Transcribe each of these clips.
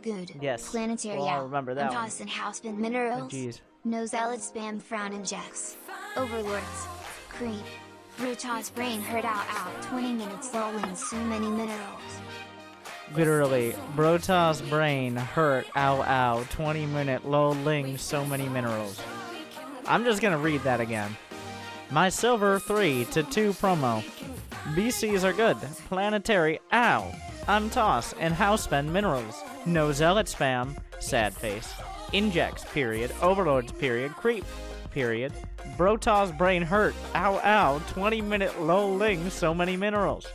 Good. Yes. Planetary Well, I'll out. remember that one. And Houseman Oh, minerals. jeez. No zealot spam frown and jacks. Overlords. Creep. Brutal's brain hurt out 20 minutes lolling so many minerals. Literally, Brota's brain hurt, ow, 20-minute lolling so many minerals. I'm just gonna read that again. My silver 3 to 2 promo. BCs are good. Planetary, ow. I'm toss and house spend minerals. No zealot spam, sad face. Injects, period. Overlords, period. Creep, period. Brota's brain hurt, ow, 20-minute lolling so many minerals.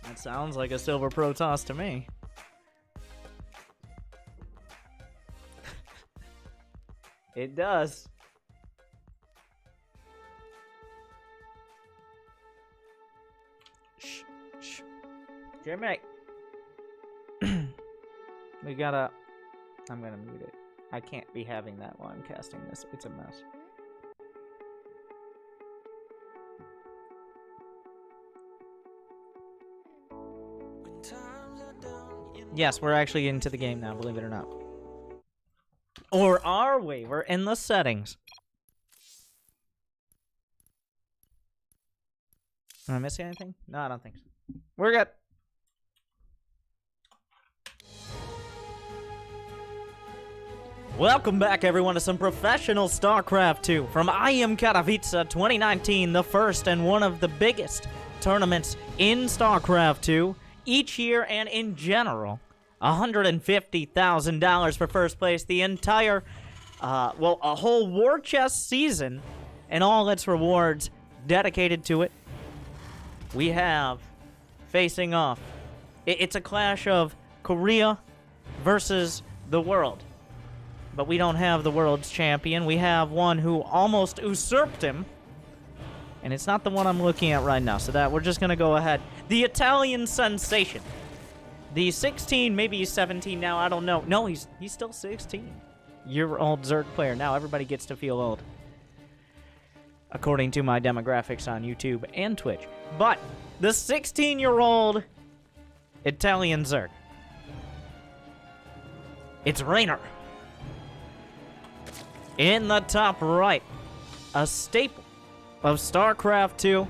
That sounds like a silver Protoss to me. It does. Shh. Jimmy. We gotta... I'm gonna mute it. I can't be having that while I'm casting this. It's a mess. Yes, we're actually into the game now, believe it or not. Or are we? We're in the settings. Am I missing anything? No, I don't think so. We're good. Welcome back, everyone, to some professional StarCraft 2 from IEM Katowice 2019, the first and one of the biggest tournaments in StarCraft 2 each year, and in general, $150,000 for first place, the entire, well, a whole war chest season and all its rewards dedicated to it. We have facing off. It's a clash of Korea versus the world. But we don't have the world's champion. We have one who almost usurped him. And it's not the one I'm looking at right now, so that we're just going to go ahead. The Italian sensation. The 16, maybe he's 17 now, I don't know. No, he's still 16-year-old Zerg player. Now everybody gets to feel old, according to my demographics on YouTube and Twitch. But the 16-year-old Italian Zerg. It's Reynor. In the top right, a staple of StarCraft 2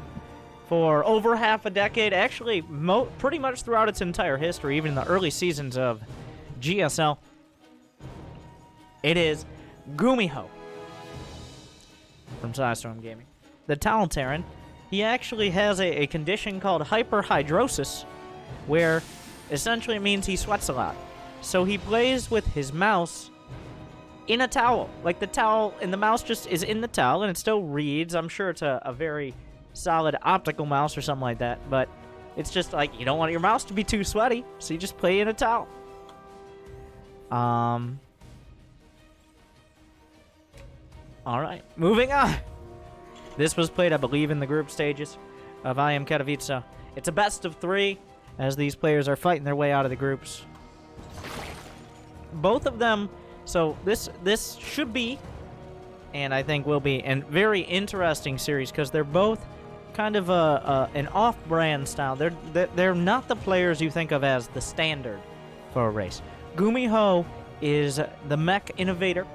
for over half a decade, actually pretty much throughout its entire history, even in the early seasons of GSL. It is Gumiho from Storm Gaming. The terran, he actually has a condition called hyperhidrosis, where essentially it means he sweats a lot. So he plays with his mouse in a towel. Like the towel, and the mouse just is in the towel, and it still reads. I'm sure it's a very solid optical mouse or something like that, but it's just like, you don't want your mouse to be too sweaty, so you just play in a towel. Alright, moving on. This was played, I believe, in the group stages of IEM Katowice. It's a best of 3, as these players are fighting their way out of the groups. Both of them, so this should be, and I think will be, a very interesting series, because they're both kind of an off-brand style. They're not the players you think of as the standard for a race. Gumiho is the mech innovator.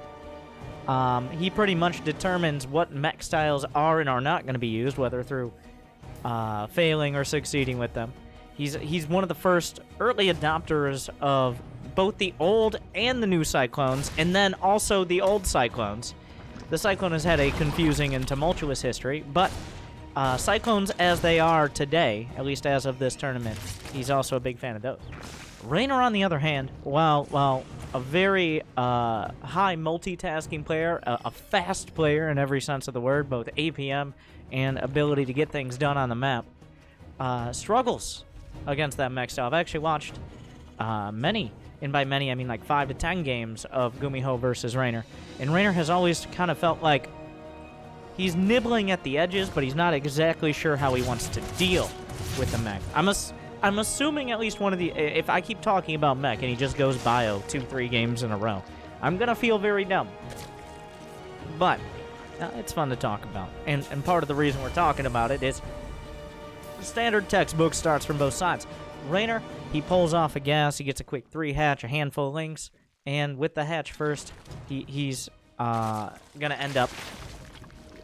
He pretty much determines what mech styles are and are not going to be used, whether through failing or succeeding with them. He's one of the first early adopters of both the old and the new Cyclones, and then also the old Cyclones. The Cyclone has had a confusing and tumultuous history, but Cyclones as they are today, at least as of this tournament, he's also a big fan of those. Reynor, on the other hand, while a very high multitasking player, a fast player in every sense of the word, both APM and ability to get things done on the map, struggles against that mech style. I've actually watched many, and by many I mean like 5 to 10 games of Gumiho versus Reynor, and Reynor has always kind of felt like he's nibbling at the edges, but he's not exactly sure how he wants to deal with the mech. I'm assuming at least one of the... If I keep talking about mech and he just goes bio 2-3 games in a row, I'm going to feel very dumb. But It's fun to talk about. And part of the reason we're talking about it is the standard textbook starts from both sides. Reynor, he pulls off a gas, he gets a quick 3 hatch, a handful of lings, and with the hatch first, he's gonna end up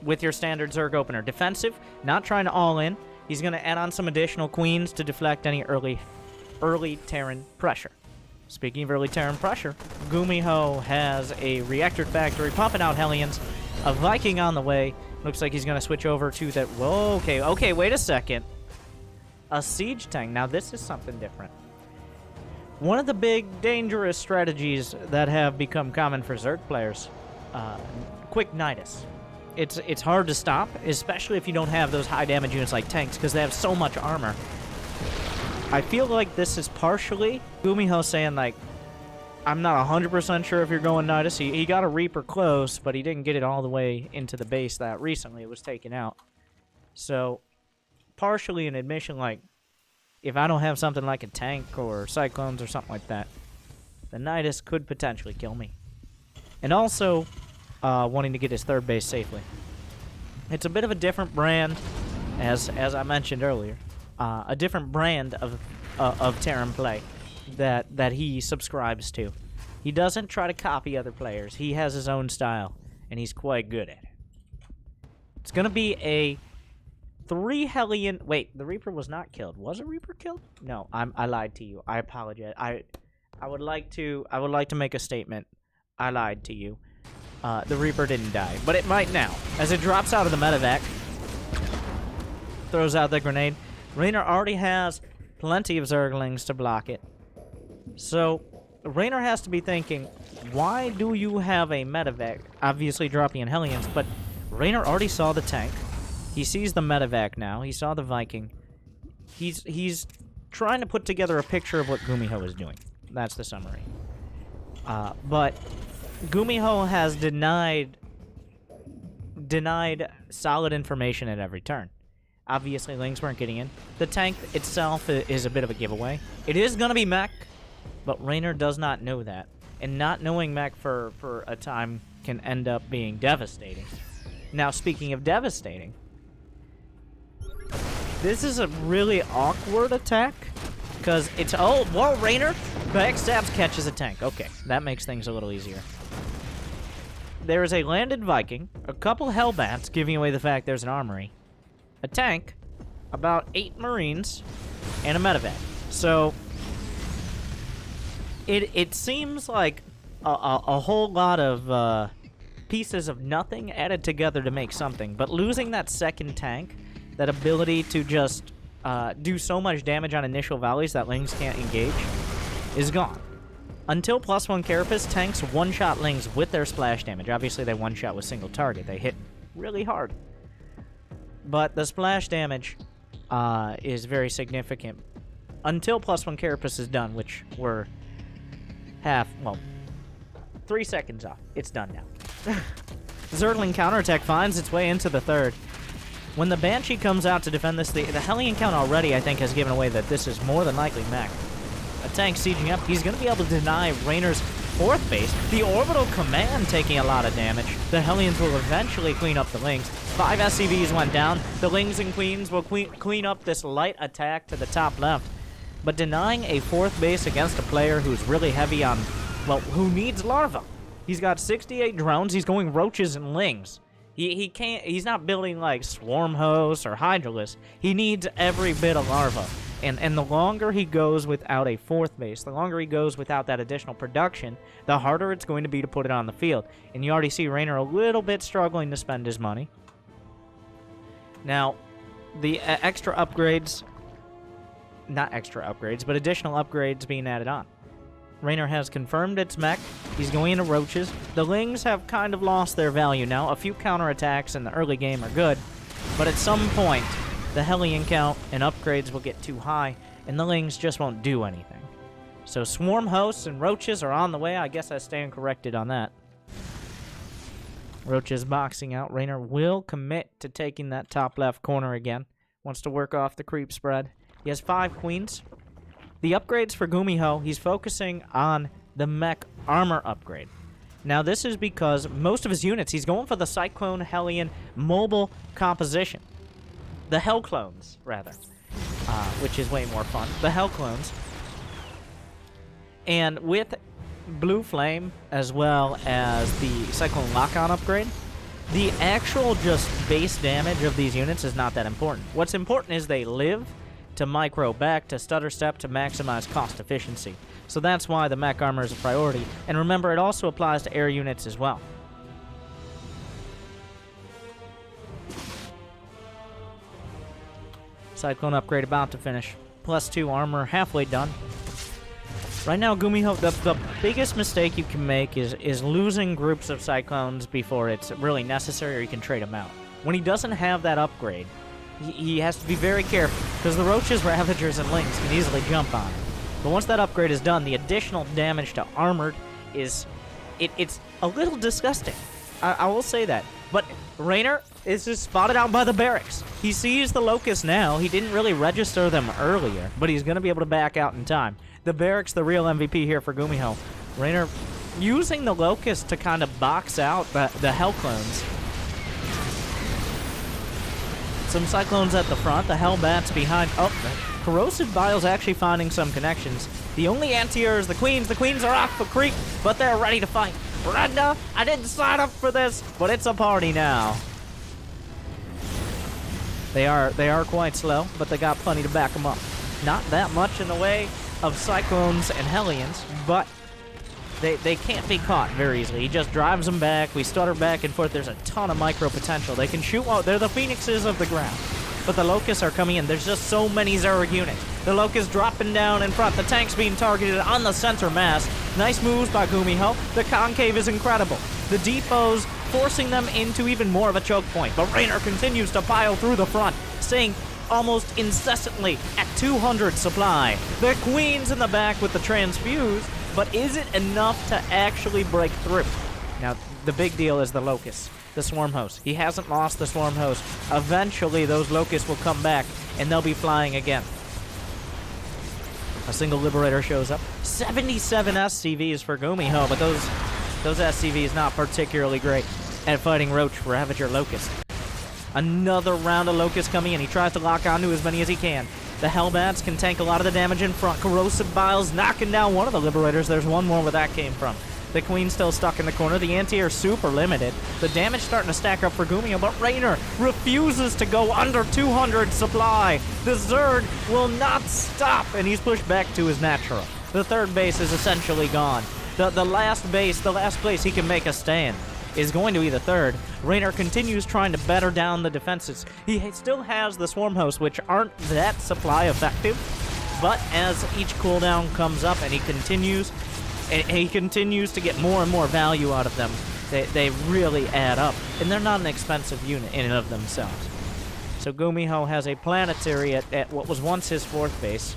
with your standard Zerg opener. Defensive, not trying to all in. He's gonna add on some additional queens to deflect any early Terran pressure. Speaking of early Terran pressure, Gumiho has a reactor factory pumping out Hellions, a Viking on the way. Looks like he's gonna switch over to that. Whoa, okay, wait a second. A siege tank. Now this is something different. One of the big dangerous strategies that have become common for Zerg players, quick Nidus. It's hard to stop, especially if you don't have those high damage units like tanks, because they have so much armor. I feel like this is partially Gumiho saying, like, I'm not 100% sure if you're going Nidus. He got a Reaper close, but he didn't get it all the way into the base that recently it was taken out. So, partially an admission, like, if I don't have something like a tank or cyclones or something like that, the Nidus could potentially kill me. And also, wanting to get his third base safely. It's a bit of a different brand, as I mentioned earlier. A different brand of Terran play that he subscribes to. He doesn't try to copy other players. He has his own style, and he's quite good at it. It's going to be a 3 Hellion... Wait, the Reaper was not killed. Was a Reaper killed? No, I lied to you. I apologize. I would like to make a statement. I lied to you. The Reaper didn't die, but it might now. As it drops out of the medevac, throws out the grenade. Reynor already has plenty of Zerglings to block it. So, Reynor has to be thinking, why do you have a medevac? Obviously dropping in Hellions, but Reynor already saw the tank. He sees the medevac now. He saw the Viking. He's trying to put together a picture of what Gumiho is doing. That's the summary. But Gumiho has denied solid information at every turn. Obviously, Lings weren't getting in. The tank itself is a bit of a giveaway. It is going to be mech, but Reynor does not know that. And not knowing mech for a time can end up being devastating. Now, speaking of devastating, this is a really awkward attack. Because it's... Oh, whoa, Reynor backstabs, catches a tank. Okay, that makes things a little easier. There is a landed Viking, a couple Hellbats, giving away the fact there's an armory, a tank, about 8 Marines, and a medevac. So, it seems like a whole lot of pieces of nothing added together to make something. But losing that second tank, that ability to just do so much damage on initial volleys that Lings can't engage, is gone. Until +1 Carapace, tanks one-shot Lings with their splash damage. Obviously, they one-shot with single target. They hit really hard. But the splash damage is very significant. Until +1 Carapace is done, which we're 3 seconds off. It's done now. Zergling counterattack finds its way into the third. When the Banshee comes out to defend this, the Hellion count already, I think, has given away that this is more than likely mech. A tank sieging up. He's going to be able to deny Reynor's 4th base. The Orbital Command taking a lot of damage. The Hellions will eventually clean up the Lings. 5 SCVs went down. The Lings and Queens will clean up this light attack to the top left. But denying a 4th base against a player who's really heavy on, well, who needs larva. He's got 68 drones. He's going roaches and Lings. He can't. He's not building like swarm hosts or hydralisks. He needs every bit of larva. And the longer he goes without a 4th base, the longer he goes without that additional production, the harder it's going to be to put it on the field. And you already see Reynor a little bit struggling to spend his money. Now, the extra upgrades, not extra upgrades, but additional upgrades being added on. Reynor has confirmed its mech. He's going into roaches. The Lings have kind of lost their value now. A few counterattacks in the early game are good, but at some point, the Hellion count and upgrades will get too high, and the Lings just won't do anything. So swarm hosts and roaches are on the way. I guess I stand corrected on that. Roaches boxing out. Reynor will commit to taking that top left corner again. Wants to work off the creep spread. He has 5 queens. The upgrades for Gumiho, he's focusing on the mech armor upgrade. Now, this is because most of his units, he's going for the Cyclone Hellion mobile composition. The HELLCLONES, rather, which is way more fun. The HELLCLONES. And with Blue Flame, as well as the Cyclone Lock-On upgrade, the actual just base damage of these units is not that important. What's important is they live to micro back, to stutter step, to maximize cost efficiency. So that's why the mech armor is a priority. And remember, it also applies to air units as well. Cyclone upgrade about to finish. +2 armor, halfway done. Right now, Gumiho, the biggest mistake you can make is losing groups of Cyclones before it's really necessary, or you can trade them out. When he doesn't have that upgrade, he has to be very careful, because the Roaches, Ravagers, and Lings can easily jump on it. But once that upgrade is done, the additional damage to Armored is... It's a little disgusting. I will say that. But Reynor is just spotted out by the barracks. He sees the Locust now. He didn't really register them earlier, but he's going to be able to back out in time. The barracks, the real MVP here for Gumiho. Reynor using the Locust to kind of box out the HELLCLONES. Some Cyclones at the front, the Hellbats behind. Oh, the Corrosive Bile's actually finding some connections. The only anti-air is the Queens. The Queens are off the creek, but they're ready to fight. Brenda, I didn't sign up for this, but it's a party now. They are quite slow, but they got plenty to back them up. Not that much in the way of Cyclones and Hellions, but they can't be caught very easily. He just drives them back. We stutter back and forth. There's a ton of micro potential. They can shoot. Oh, they're the Phoenixes of the ground. But the Locusts are coming in. There's just so many Zerg units. The Locusts dropping down in front. The tanks being targeted on the center mass. Nice moves by Gumiho. The concave is incredible. The depots forcing them into even more of a choke point. But Reynor continues to pile through the front, staying almost incessantly at 200 supply. The Queens in the back with the transfuse, but is it enough to actually break through? Now, the big deal is the Locusts. The Swarm Host. He hasn't lost the Swarm Host. Eventually, those Locusts will come back, and they'll be flying again. A single Liberator shows up. 77 SCVs for Gumiho, but those SCVs not particularly great at fighting Roach, Ravager, Locust. Another round of Locusts coming in. He tries to lock onto as many as he can. The Hellbats can tank a lot of the damage in front. Corrosive Biles knocking down one of the Liberators. There's one more where that came from. The Queen's still stuck in the corner. The anti-air super limited. The damage starting to stack up for Gumiho, but Reynor refuses to go under 200 supply. The Zerg will not stop, and he's pushed back to his natural. The third base is essentially gone. The last base, the last place he can make a stand is going to be the third. Reynor continues trying to batter down the defenses. He still has the Swarm Hosts, which aren't that supply effective, but as each cooldown comes up and he continues to get more and more value out of them, they really add up. And they're not an expensive unit in and of themselves. So Gumiho has a planetary at what was once his fourth base.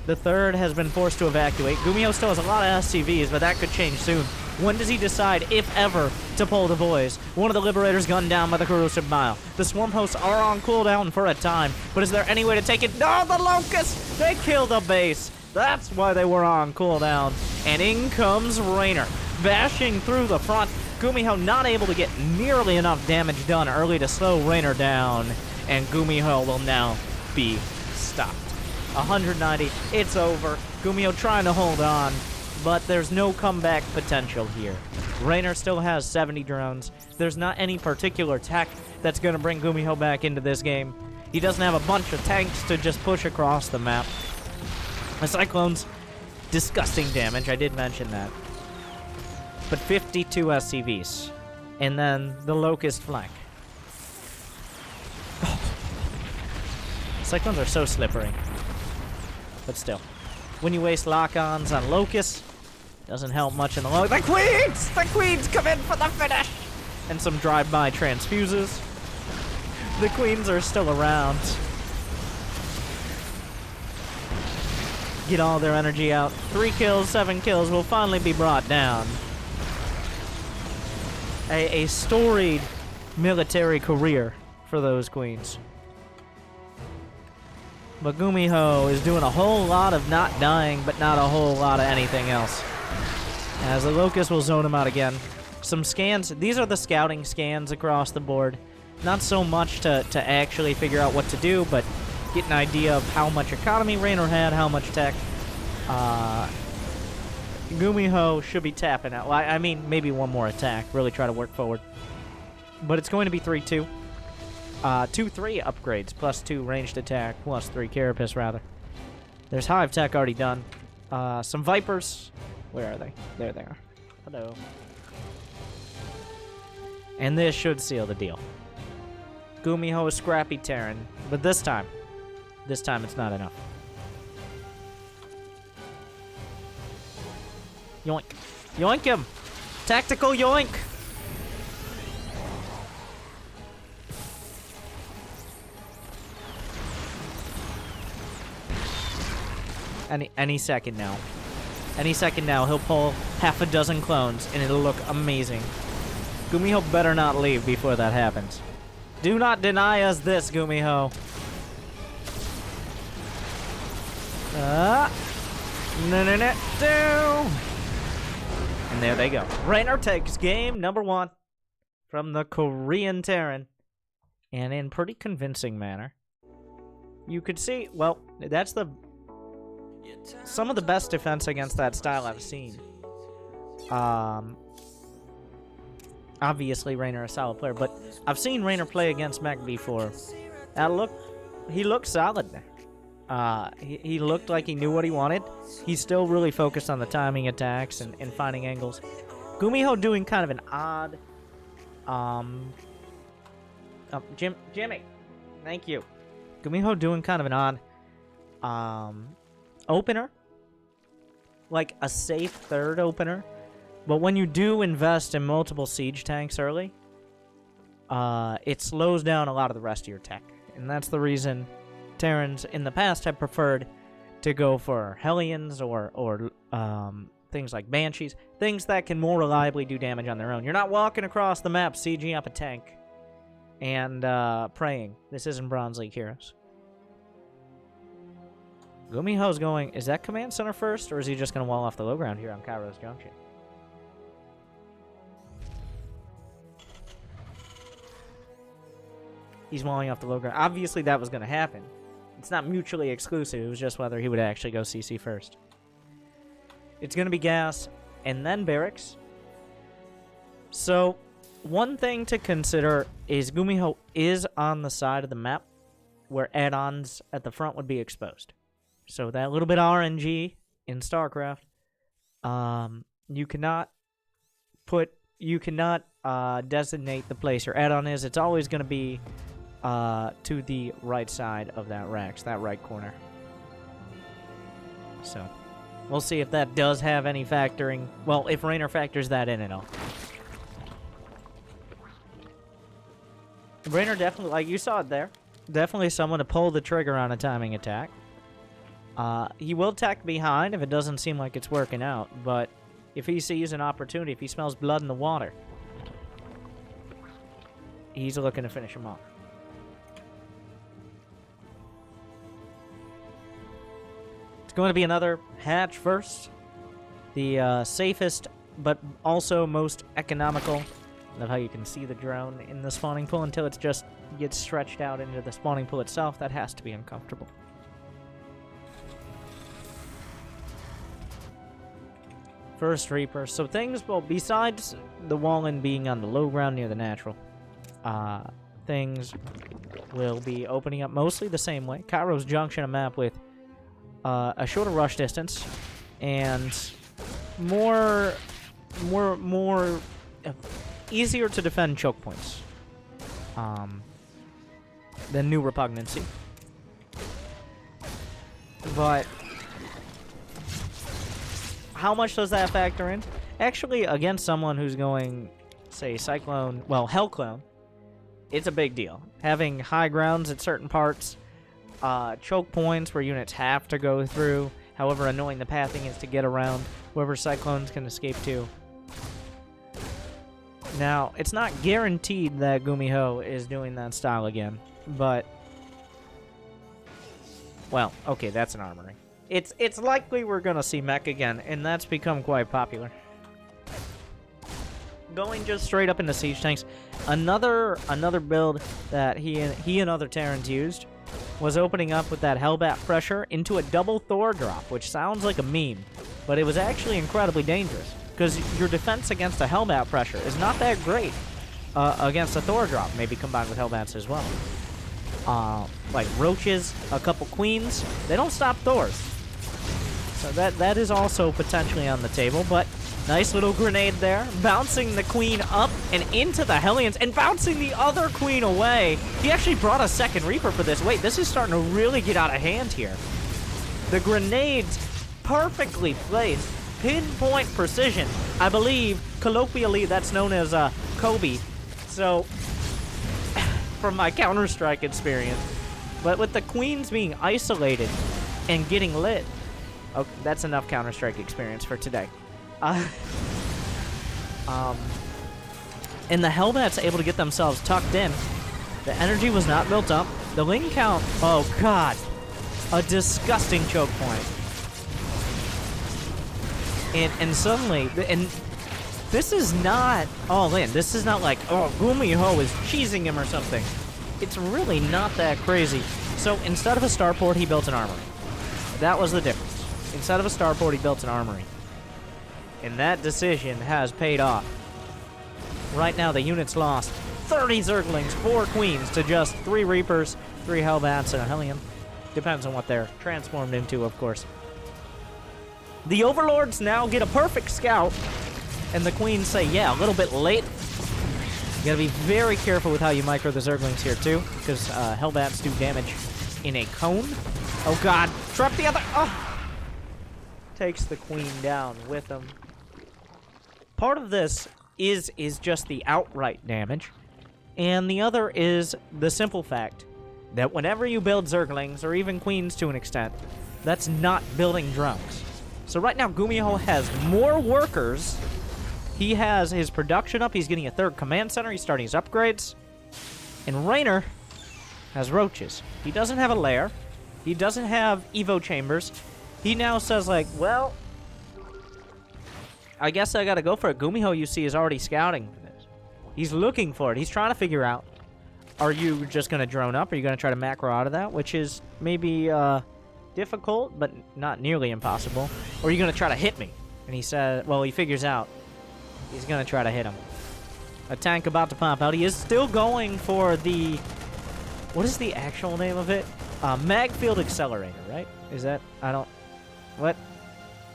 The third has been forced to evacuate. Gumiho still has a lot of SCVs, but that could change soon. When does he decide, if ever, to pull the boys? One of the Liberators gunned down by the Corrosive Bile. The Swarm Hosts are on cooldown for a time, but is there any way to take it? No, the Locusts! They killed the base! That's why they were on cooldown. And in comes Reynor, bashing through the front. Gumiho not able to get nearly enough damage done early to slow Reynor down, and Gumiho will now be stopped. 190, it's over. Gumiho trying to hold on, but there's no comeback potential here. Reynor still has 70 drones. There's not any particular tech that's going to bring Gumiho back into this game. He doesn't have a bunch of tanks to just push across the map. The Cyclones, disgusting damage, I did mention that. But 52 SCVs. And then the Locust flank. Cyclones are so slippery. But still. When you waste lock-ons on Locusts, doesn't help much in the long. The Queens! The Queens come in for the finish! And some drive-by transfuses. The Queens are still around. Get all their energy out. 3 kills, 7 kills will finally be brought down. A storied military career for those Queens. But Gumiho is doing a whole lot of not dying, but not a whole lot of anything else. As the Locust will zone him out again. Some scans. These are the scouting scans across the board. Not so much to actually figure out what to do, but get an idea of how much economy Reynor had, how much tech. Gumiho should be tapping out. Well, I mean, maybe one more attack. Really try to work forward. But it's going to be 3-2. 2-3 upgrades, plus 2 ranged attack, plus 3 carapace, rather. There's Hive Tech already done. Some Vipers. Where are they? There they are. Hello. And this should seal the deal. Gumiho is scrappy Terran, but this time it's not enough. Yoink. Yoink him! Tactical yoink! Any second now. Any second now, he'll pull half a dozen clones, and it'll look amazing. Gumiho better not leave before that happens. Do not deny us this, Gumiho. No. And there they go. Reynor takes game number 1 from the Korean Terran. And in pretty convincing manner. You could see, well, that's some of the best defense against that style I've seen. Obviously, Reynor is a solid player, but I've seen Reynor play against mech before. He looked solid there. He looked like he knew what he wanted. He's still really focused on the timing attacks and finding angles. Gumiho doing kind of an odd... Jimmy, thank you. Gumiho doing kind of an odd... opener. Like a safe third opener. But when you do invest in multiple siege tanks early, it slows down a lot of the rest of your tech. And that's the reason Terrans in the past have preferred to go for Hellions or things like Banshees. Things that can more reliably do damage on their own. You're not walking across the map sieging up a tank and praying. This isn't Bronze League Heroes. Gumiho's going... Is that command center first, or is he just going to wall off the low ground here on Kairos Junction? He's walling off the low ground. Obviously, that was going to happen. It's not mutually exclusive. It was just whether he would actually go CC first. It's going to be gas, and then barracks. So, one thing to consider is Gumiho is on the side of the map where add-ons at the front would be exposed. So that little bit of RNG in StarCraft, you cannot designate the place your add-on is. It's always going to be to the right side of that Rex, that right corner. So we'll see if that does have any factoring. Well, if Reynor factors that in at all. Reynor definitely, like you saw it there, definitely someone to pull the trigger on a timing attack. He will tack behind if it doesn't seem like it's working out, but if he sees an opportunity, if he smells blood in the water, he's looking to finish him off. It's going to be another hatch first. The safest, but also most economical. I love how you can see the drone in the spawning pool until it just gets stretched out into the spawning pool itself. That has to be uncomfortable. First Reaper. So things, well, besides the Wallen being on the low ground near the natural, things will be opening up mostly the same way. Kairos Junction, a map with a shorter rush distance and more easier to defend choke points than New Repugnancy. But how much does that factor in? Actually, against someone who's going, say, Cyclone, well, HELLCLONE, it's a big deal. Having high grounds at certain parts, choke points where units have to go through, however annoying the pathing is to get around, wherever Cyclones can escape to. Now, it's not guaranteed that Gumiho is doing that style again, but... Well, okay, that's an armory. It's likely we're gonna see mech again, and that's become quite popular. going just straight up into siege tanks. Another build that he and other Terrans used was opening up with that Hellbat pressure into a double Thor drop, which sounds like a meme, but it was actually incredibly dangerous because your defense against a Hellbat pressure is not that great against a Thor drop, maybe combined with Hellbats as well. Like roaches, a couple queens, they don't stop Thors. So that is also potentially on the table, but nice little grenade there, bouncing the queen up and into the Hellions, and bouncing the other queen away. He actually brought a second Reaper for this. Wait, this is starting to really get out of hand here. The grenades perfectly placed, pinpoint precision. I believe, colloquially, that's known as Kobe. So, from my Counter-Strike experience. But with the queens being isolated and getting lit, okay, that's enough Counter-Strike experience for today. And the Hellbats able to get themselves tucked in. The energy was not built up. The lane count, oh god, a disgusting choke point. And suddenly, and this is not all in. This is not like, oh, Gumiho is cheesing him or something. It's really not that crazy. So instead of a starport, he built an armory. That was the difference. Instead of a starport, he built an armory. And that decision has paid off. Right now, the unit's lost 30 Zerglings, 4 Queens, to just 3 Reapers, 3 Hellbats, and a Hellion. Depends on what they're transformed into, of course. The Overlords now get a perfect scout, and the Queens say, yeah, a little bit late. You gotta be very careful with how you micro the Zerglings here, too, because Hellbats do damage in a cone. Oh, God. Trap the other. Oh. Takes the Queen down with him. Part of this is just the outright damage, and the other is the simple fact that whenever you build Zerglings, or even Queens to an extent, that's not building drones. So right now, Gumiho has more workers. He has his production up. He's getting a 3rd command center. He's starting his upgrades. And Reynor has roaches. He doesn't have a lair. He doesn't have Evo chambers. He now says, like, well, I guess I gotta go for it. Gumiho, you see, is already scouting for this. He's looking for it. He's trying to figure out, are you just gonna drone up? Are you gonna try to macro out of that? Which is maybe difficult, but not nearly impossible. Or are you gonna try to hit me? And he said, well, he figures out he's gonna try to hit him. A tank about to pop out. He is still going for the, what is the actual name of it? Magfield Accelerator, right? Is that, I don't, what?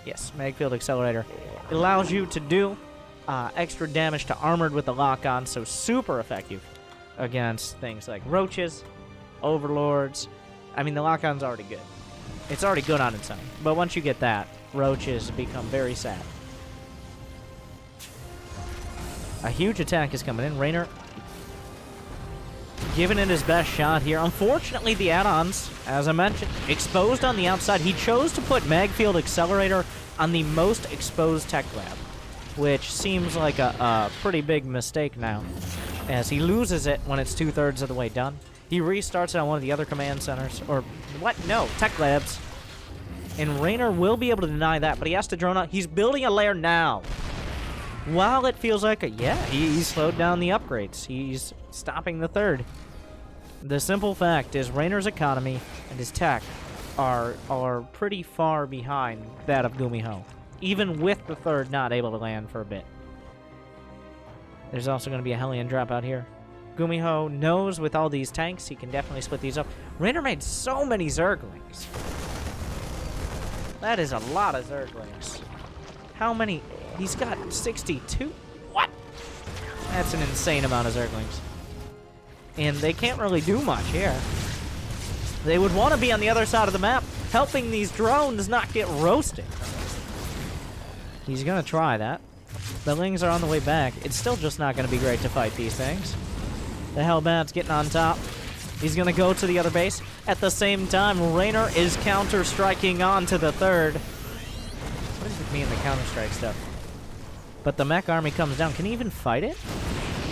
Yes, Magfield Accelerator. It allows you to do extra damage to armored with the lock-on, so super effective against things like roaches, overlords. I mean, the lock-on's already good. It's already good on its own, but once you get that, roaches become very sad. A huge attack is coming in. Reynor giving it his best shot here. Unfortunately, the add-ons, as I mentioned, exposed on the outside. He chose to put Magfield Accelerator on the most exposed tech lab, which seems like a pretty big mistake now, as he loses it when it's 2/3 of the way done. He restarts it on one of the other command centers, or what? No, tech labs. And Reynor will be able to deny that, but he has to drone out. He's building a lair now. While it feels like, he slowed down the upgrades. He's stopping the 3rd. The simple fact is Reynor's economy and his tech are pretty far behind that of Gumiho, even with the 3rd not able to land for a bit. There's also going to be a Hellion drop out here. Gumiho knows with all these tanks, he can definitely split these up. Reynor made so many Zerglings. That is a lot of Zerglings. How many? He's got 62. What? That's an insane amount of Zerglings. And they can't really do much here. They would want to be on the other side of the map, helping these drones not get roasted. He's going to try that. The Lings are on the way back. It's still just not going to be great to fight these things. The Hellbat's getting on top. He's going to go to the other base. At the same time, Reynor is counter-striking on to the 3rd. What does it mean, the counter-strike stuff? But the mech army comes down. Can he even fight it?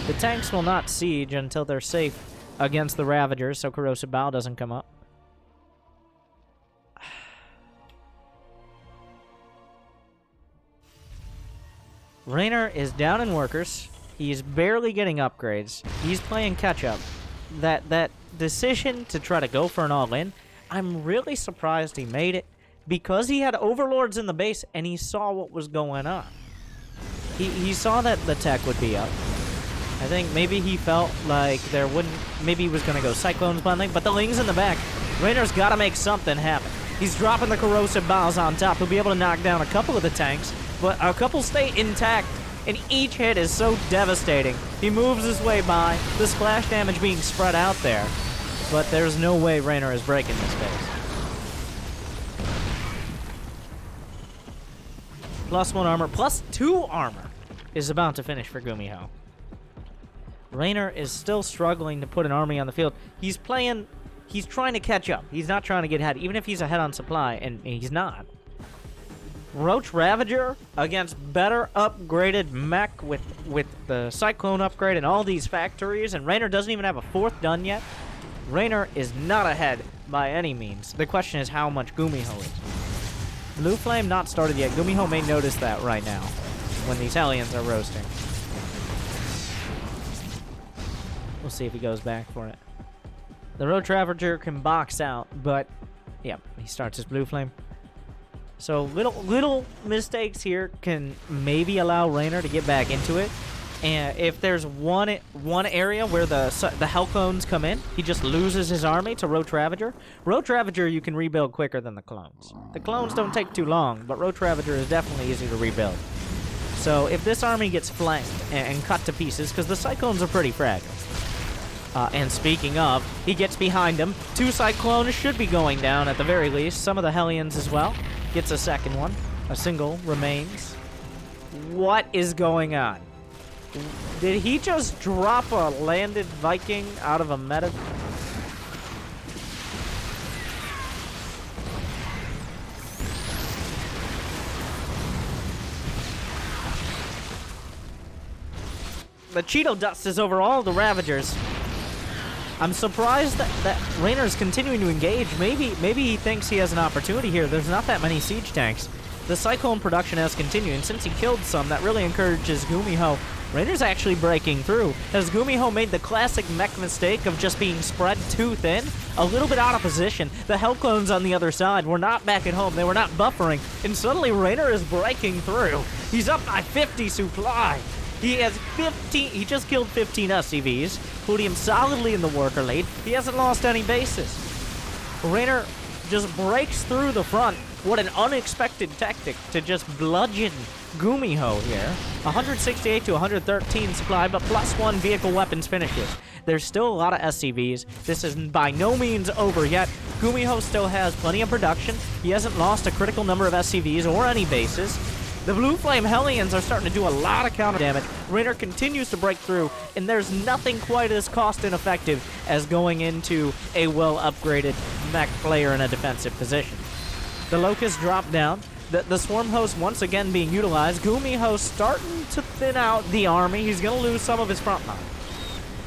The tanks will not siege until they're safe against the Ravagers, so Corrosive Bow doesn't come up. Reynor is down in workers. He's barely getting upgrades. He's playing catch-up. That decision to try to go for an all-in, I'm really surprised he made it because he had overlords in the base and he saw what was going on. He saw that the tech would be up. I think maybe he felt like there wouldn't... Maybe he was going to go Cyclones bundling, but the Ling's in the back. Reynor's got to make something happen. He's dropping the corrosive bombs on top. He'll be able to knock down a couple of the tanks, but a couple stay intact, and each hit is so devastating. He moves his way by, the splash damage being spread out there, but there's no way Reynor is breaking this base. +1 armor, +2 armor is about to finish for Gumiho. Reynor is still struggling to put an army on the field. He's trying to catch up. He's not trying to get ahead, even if he's ahead on supply, and he's not. Roach Ravager against better upgraded mech with the Cyclone upgrade and all these factories, and Reynor doesn't even have a 4th done yet. Reynor is not ahead by any means. The question is how much Gumiho is. Blue Flame not started yet. Gumiho may notice that right now when these Hellions are roasting. We'll see if he goes back for it. The Roach Ravager can box out, but yeah, he starts his Blue Flame. So little mistakes here can maybe allow Reynor to get back into it. And if there's one area where the HELLCLONES come in, he just loses his army to Roach Ravager. Roach Ravager you can rebuild quicker than the clones. The clones don't take too long, but Roach Ravager is definitely easy to rebuild. So if this army gets flanked and cut to pieces, because the Cyclones are pretty fragile. And speaking of, he gets behind him. 2 Cyclones should be going down at the very least. Some of the Hellions as well. Gets a second one. A single remains. What is going on? Did he just drop a landed Viking out of a meta? The Cheeto dust is over all the Ravagers. I'm surprised that Reynor's continuing to engage. Maybe he thinks he has an opportunity here. There's not that many siege tanks. The Cyclone production has continued, and since he killed some, that really encourages Gumiho. Reynor's actually breaking through. Has Gumiho made the classic mech mistake of just being spread too thin? A little bit out of position. The Hellclones on the other side were not back at home. They were not buffering, and suddenly Reynor is breaking through. He's up by 50 supply. He has 15, he just killed 15 SCVs, putting him solidly in the worker lead. He hasn't lost any bases. Reynor just breaks through the front. What an unexpected tactic to just bludgeon Gumiho here. 168 to 113 supply, but +1 vehicle weapons finishes. There's still a lot of SCVs. This is by no means over yet. Gumiho still has plenty of production. He hasn't lost a critical number of SCVs or any bases. The Blue Flame Hellions are starting to do a lot of counter damage. Reynor continues to break through, and there's nothing quite as cost ineffective as going into a well-upgraded mech player in a defensive position. The Locusts drop down. The Swarm Host once again being utilized. Gumiho starting to thin out the army. He's going to lose some of his front line.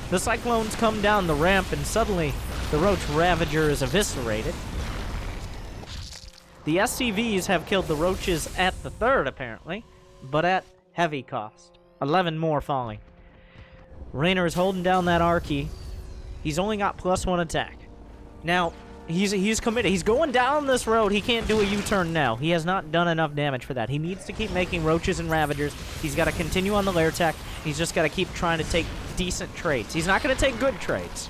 The Cyclones come down the ramp, and suddenly the Roach Ravager is eviscerated. The SCVs have killed the Roaches at the 3rd, apparently, but at heavy cost. 11 more falling. Reynor is holding down that Archie. He's only got +1 attack. Now, he's committed. He's going down this road. He can't do a U-turn now. He has not done enough damage for that. He needs to keep making Roaches and Ravagers. He's got to continue on the lair tech. He's just got to keep trying to take decent trades. He's not going to take good trades.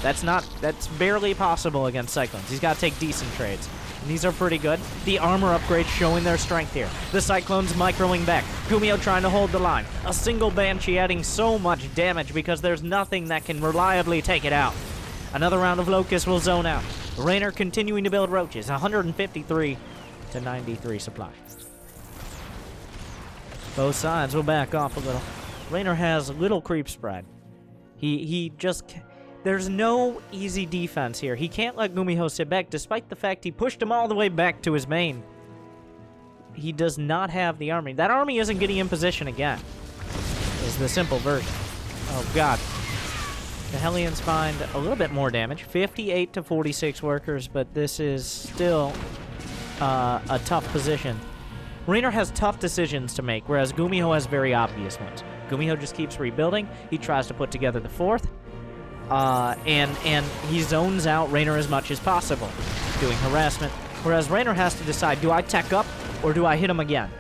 That's barely possible against Cyclones. He's got to take decent trades. And these are pretty good. The armor upgrades showing their strength here. The Cyclones microing back. Gumiho trying to hold the line. A single Banshee adding so much damage because there's nothing that can reliably take it out. Another round of Locusts will zone out. Reynor continuing to build Roaches. 153 to 93 supply. Both sides will back off a little. Reynor has little creep spread. He just... There's no easy defense here. He can't let Gumiho sit back, despite the fact he pushed him all the way back to his main. He does not have the army. That army isn't getting in position again, is the simple version. Oh, God. The Hellions find a little bit more damage. 58 to 46 workers, but this is still a tough position. Reynor has tough decisions to make, whereas Gumiho has very obvious ones. Gumiho just keeps rebuilding. He tries to put together the 4th. And he zones out Reynor as much as possible, doing harassment. Whereas Reynor has to decide, do I tech up or do I hit him again?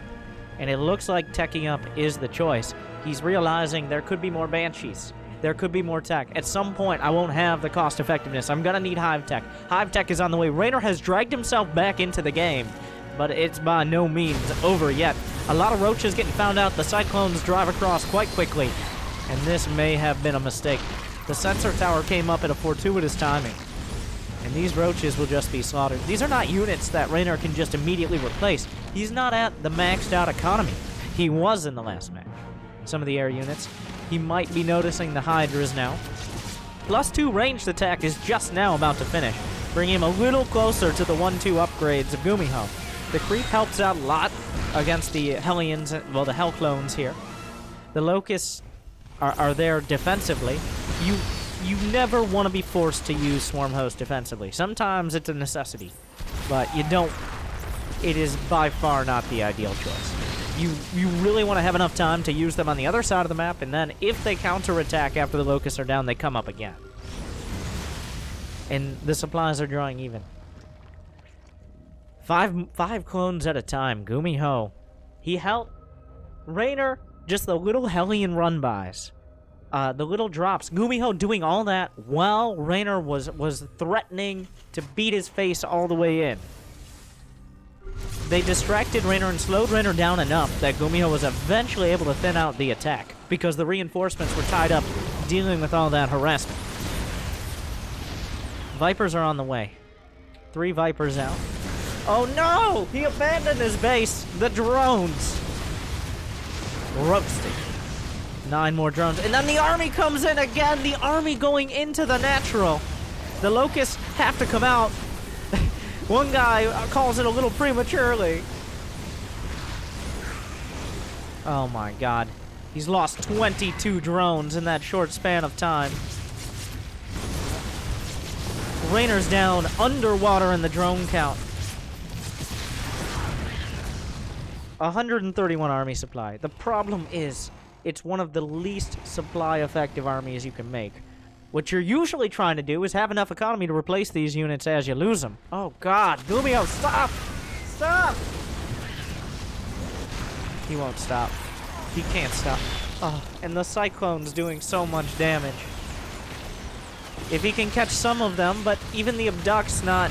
And it looks like teching up is the choice. He's realizing there could be more Banshees. There could be more tech. At some point, I won't have the cost effectiveness. I'm going to need Hive Tech. Hive Tech is on the way. Reynor has dragged himself back into the game, but it's by no means over yet. A lot of roaches getting found out. The Cyclones drive across quite quickly, and this may have been a mistake. The sensor tower came up at a fortuitous timing, and these roaches will just be slaughtered. These are not units that Reynor can just immediately replace. He's not at the maxed out economy. He was in the last match. Some of the air units. He might be noticing the Hydras now. +2 ranged attack is just now about to finish, bringing him a little closer to the 1-2 upgrades of Gumiho. The creep helps out a lot against the Hellions, well, the HELLCLONES here. The Locusts are there defensively. You never want to be forced to use Swarm Host defensively. Sometimes it's a necessity, but you don't. It is by far not the ideal choice. You really want to have enough time to use them on the other side of the map, and then if they counterattack after the Locusts are down, they come up again. And the supplies are drawing even. Five clones at a time. Gumiho. He helped Reynor, just the little Hellion run-bys. The little drops. Gumiho doing all that while Reynor was threatening to beat his face all the way in. They distracted Reynor and slowed Reynor down enough that Gumiho was eventually able to thin out the attack because the reinforcements were tied up dealing with all that harassment. Vipers are on the way. 3 Vipers out. Oh no! He abandoned his base! The drones! Roasting. 9 more drones. And then the army comes in again! The army going into the natural. The Locusts have to come out. One guy calls it a little prematurely. Oh my god. He's lost 22 drones in that short span of time. Reynor's down underwater in the drone count. 131 army supply. The problem is, it's one of the least supply-effective armies you can make. What you're usually trying to do is have enough economy to replace these units as you lose them. Oh god, Gumiho, stop! Stop! He won't stop. He can't stop. Oh, and the Cyclone's doing so much damage. If he can catch some of them, but even the Abduct's not...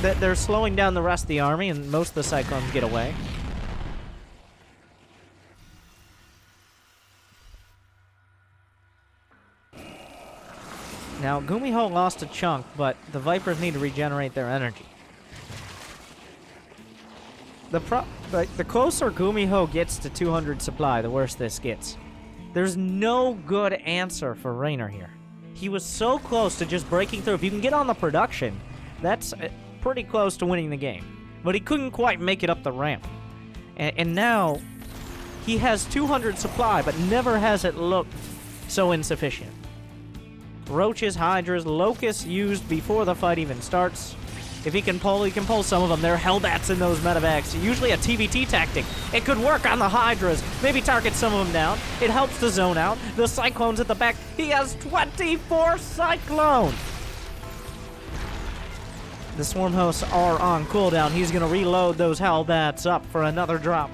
They're slowing down the rest of the army, and most of the Cyclones get away. Now, Gumiho lost a chunk, but the Vipers need to regenerate their energy. The closer Gumiho gets to 200 supply, the worse this gets. There's no good answer for Reynor here. He was so close to just breaking through. If you can get on the production, that's pretty close to winning the game. But he couldn't quite make it up the ramp. And now, he has 200 supply, but never has it looked so insufficient. Roaches, Hydras, Locusts used before the fight even starts. If he can pull some of them. There are Hellbats in those medevacs. Usually a TVT tactic. It could work on the Hydras. Maybe target some of them down. It helps to zone out. The Cyclones at the back. He has 24 Cyclones! The Swarm Hosts are on cooldown. He's going to reload those Hellbats up for another drop.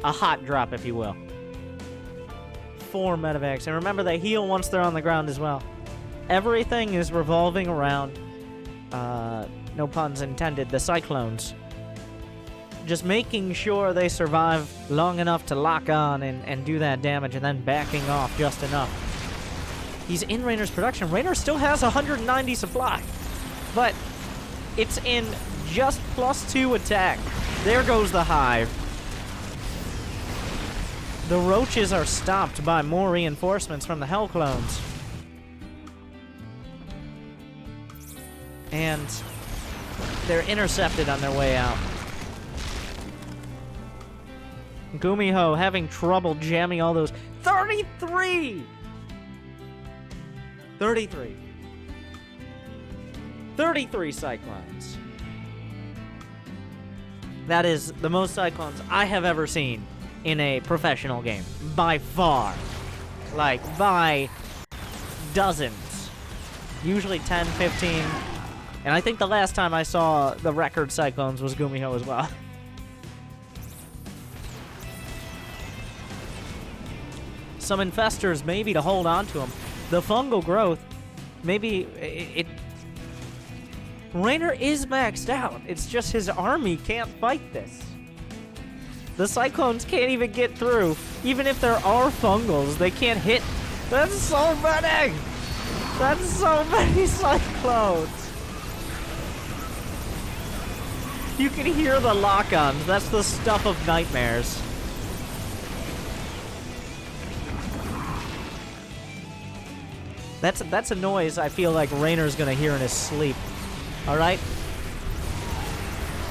A hot drop, if you will. 4 medevacs. And remember, they heal once they're on the ground as well. Everything is revolving around, no puns intended, the Cyclones. Just making sure they survive long enough to lock on and do that damage, and then backing off just enough. He's in Reynor's production. Reynor still has 190 supply, but it's in just +2 attack. There goes the Hive. The Roaches are stopped by more reinforcements from the HELLCLONES. And they're intercepted on their way out. Gumiho having trouble jamming all those. 33! 33. 33 Cyclones. That is the most Cyclones I have ever seen in a professional game. By far. Like, by dozens. Usually 10, 15. And I think the last time I saw the record Cyclones was Gumiho as well. Some infestors maybe to hold on to him. The fungal growth, maybe it Reynor is maxed out. It's just his army can't fight this. The Cyclones can't even get through. Even if there are fungals, they can't hit. That's so many! That's so many Cyclones! You can hear the lock-ons. That's the stuff of nightmares. That's a noise I feel like Reynor's gonna hear in his sleep. All right.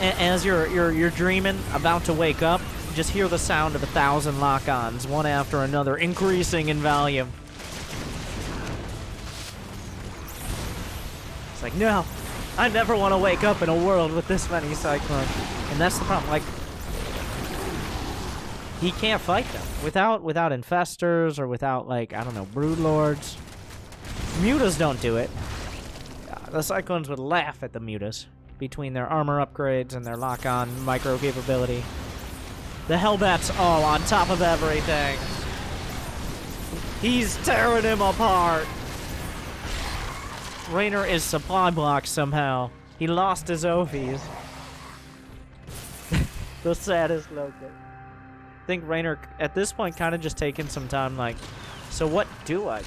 As you're dreaming, about to wake up, just hear the sound of 1,000 lock-ons, one after another, increasing in volume. It's like, no, I never want to wake up in a world with this many Cyclones. And that's the problem. Like, he can't fight them without infestors or without, like, I don't know, broodlords. Mutas don't do it. The Cyclones would laugh at the Mutas between their armor upgrades and their lock-on micro capability. The Hellbat's all on top of everything. He's tearing him apart. Reynor is supply blocked somehow. He lost his Ophies. The saddest local. I think Reynor, at this point, kind of just taking some time, like, so what do I do?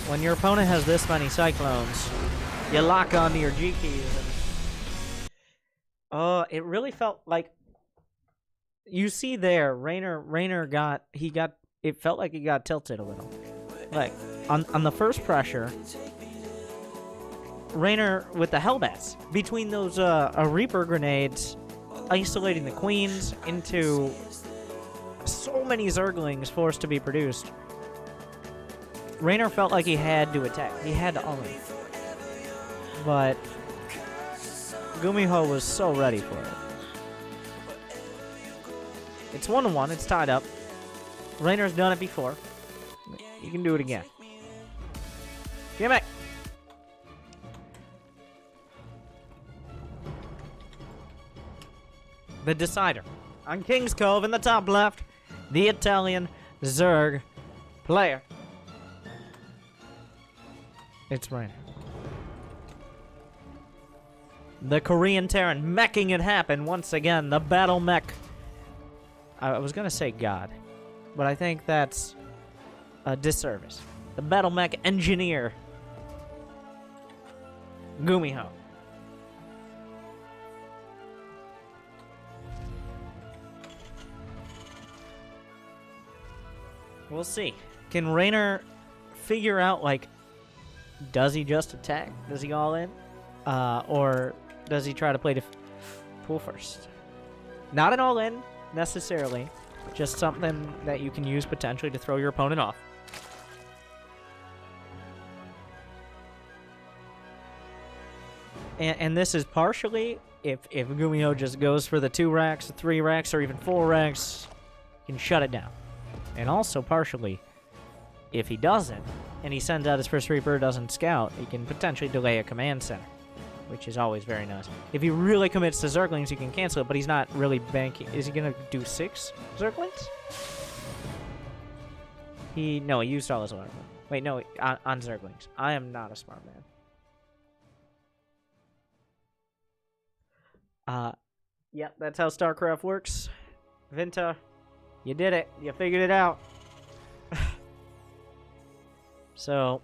When your opponent has this many Cyclones, you lock onto your G keys. And, it really felt like, you see there, Reynor got, it felt like he got tilted a little. Like, on the first pressure, Reynor with the Hellbats, between those Reaper grenades, isolating the queens into so many Zerglings forced to be produced. Reynor felt like he had to attack. He had to own it. But Gumiho was so ready for it. It's 1-1. It's tied up. Reynor's done it before. You can do it again. Give it. The decider. On King's Cove in the top left, the Italian Zerg player. It's Reynor. The Korean Terran meching it happen once again. The battle mech. I was going to say God, but I think that's a disservice. The battle mech engineer. Gumiho. We'll see. Can Reynor figure out, like, does he just attack? Does he all in? Or does he try to play pool first? Not an all in, necessarily. Just something that you can use potentially to throw your opponent off. And this is partially, if Gumiho just goes for the 2 racks, 3 racks, or even 4 racks, you can shut it down. And also partially, if he doesn't, and he sends out his first Reaper, doesn't scout, he can potentially delay a command center, which is always very nice. If he really commits to Zerglings, he can cancel it, but he's not really banking. Is he going to do 6 Zerglings? No, he used all his water. Wait, no, on Zerglings. I am not a smart man. Yep, that's how Starcraft works. Vinta, you did it. You figured it out. So,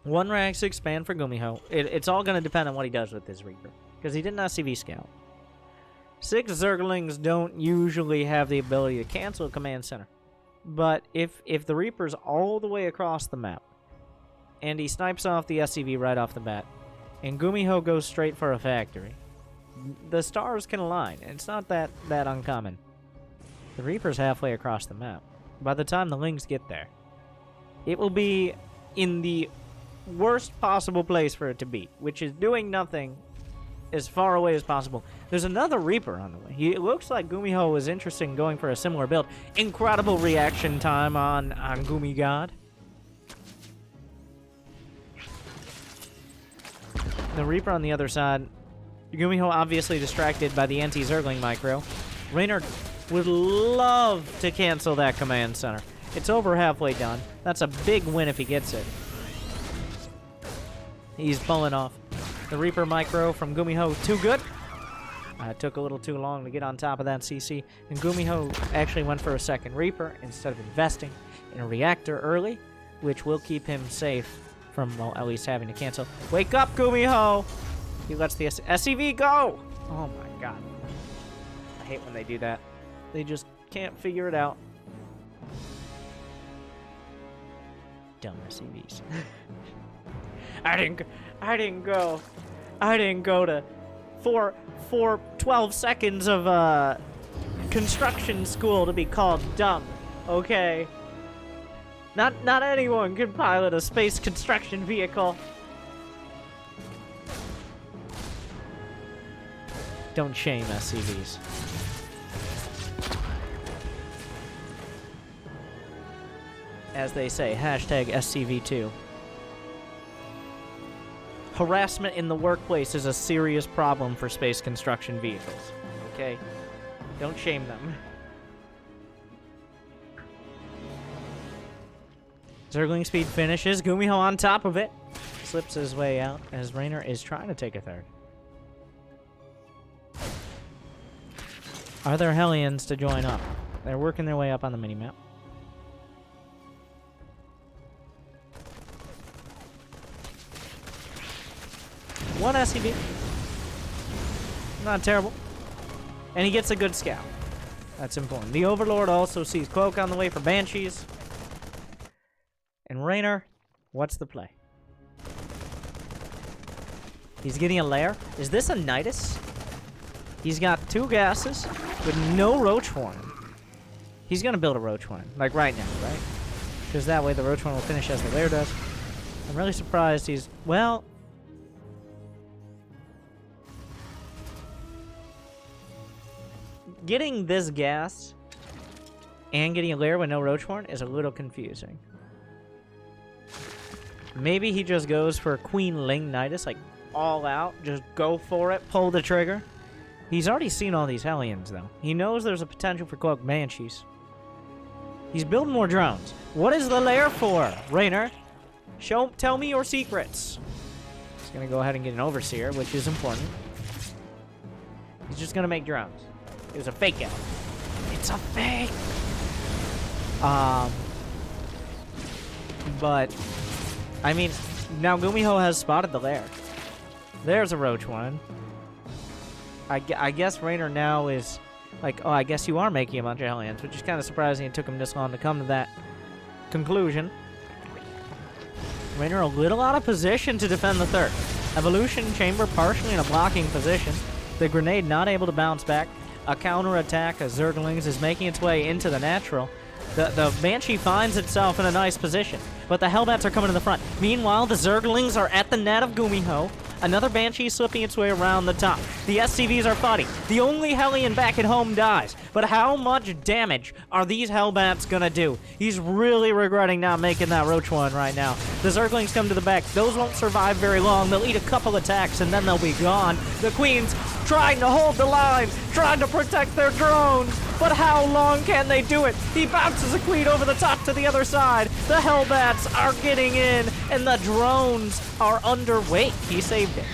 1 rank 6 expand for Gumiho. It's all going to depend on what he does with his Reaper, because he didn't CV scout. 6 Zerglings don't usually have the ability to cancel a command center. But if the Reaper's all the way across the map, and he snipes off the SCV right off the bat, and Gumiho goes straight for a factory, the stars can align. It's not that uncommon. The Reaper's halfway across the map. By the time the Lings get there, it will be in the worst possible place for it to be, which is doing nothing as far away as possible. There's another Reaper on the way. It looks like Gumiho was interested in going for a similar build. Incredible reaction time on Gumi God. The Reaper on the other side. Gumiho obviously distracted by the anti-Zergling micro. Reynor would love to cancel that command center. It's over halfway done. That's a big win if he gets it. He's pulling off. The Reaper micro from Gumiho, too good. It took a little too long to get on top of that CC. And Gumiho actually went for a second Reaper instead of investing in a reactor early, which will keep him safe from, well, at least having to cancel. Wake up, Gumiho! He lets the SCV go! Oh my god. I hate when they do that. They just can't figure it out. Dumb SCVs. I didn't go to 12 seconds of construction school to be called dumb. Okay. Not anyone can pilot a space construction vehicle. Don't shame SCVs. As they say, hashtag SCV2. Harassment in the workplace is a serious problem for space construction vehicles. Okay? Don't shame them. Zergling speed finishes. Gumiho on top of it. Slips his way out as Reynor is trying to take a third. Are there Hellions to join up? They're working their way up on the minimap. One SCV. Not terrible. And he gets a good scout. That's important. The Overlord also sees Cloak on the way for Banshees. And Reynor, what's the play? He's getting a lair. Is this a Nidus? He's got 2 gases with no Roach Horn. He's going to build a Roach Horn, like right now, right? Because that way the Roach Horn will finish as the lair does. I'm really surprised he's... Well... Getting this gas and getting a lair with no Roach Horn is a little confusing. Maybe he just goes for Queen Ling Nidus, like all out. Just go for it, pull the trigger. He's already seen all these Hellions, though. He knows there's a potential for Cloak Banshees. He's building more drones. What is the lair for, Reynor? Tell me your secrets. He's gonna go ahead and get an Overseer, which is important. He's just gonna make drones. It was a fake out. It's a fake! But, I mean, now Gumiho has spotted the lair. There's a Roach one. I guess Reynor now is like, oh, I guess you are making a bunch of Hellions, which is kind of surprising it took him this long to come to that conclusion. Reynor a little out of position to defend the third. Evolution Chamber partially in a blocking position. The grenade not able to bounce back. A counterattack of Zerglings is making its way into the natural. The Banshee finds itself in a nice position, but the Hellbats are coming to the front. Meanwhile, the Zerglings are at the net of Gumiho. Another Banshee slipping its way around the top. The SCVs are fighting. The only Hellion back at home dies. But how much damage are these Hellbats gonna do? He's really regretting not making that Roach one right now. The Zerglings come to the back. Those won't survive very long. They'll eat a couple attacks and then they'll be gone. The Queens trying to hold the line, trying to protect their drones. But how long can they do it? He bounces a Queen over the top to the other side. The Hellbats are getting in, and the drones are underweight. He saved it.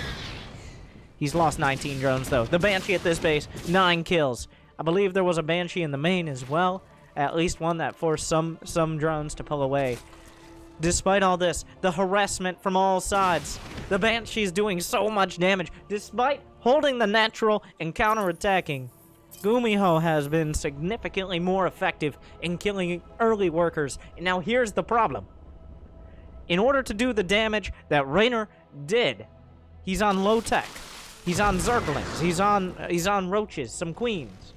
He's lost 19 drones, though. The Banshee at this base, 9 kills. I believe there was a Banshee in the main as well. At least one that forced some drones to pull away. Despite all this, the harassment from all sides, the Banshee's doing so much damage. Despite holding the natural and counterattacking, Gumiho has been significantly more effective in killing early workers. And now here's the problem. In order to do the damage that Reynor did, he's on low tech. He's on Zerglings. He's on roaches, some Queens.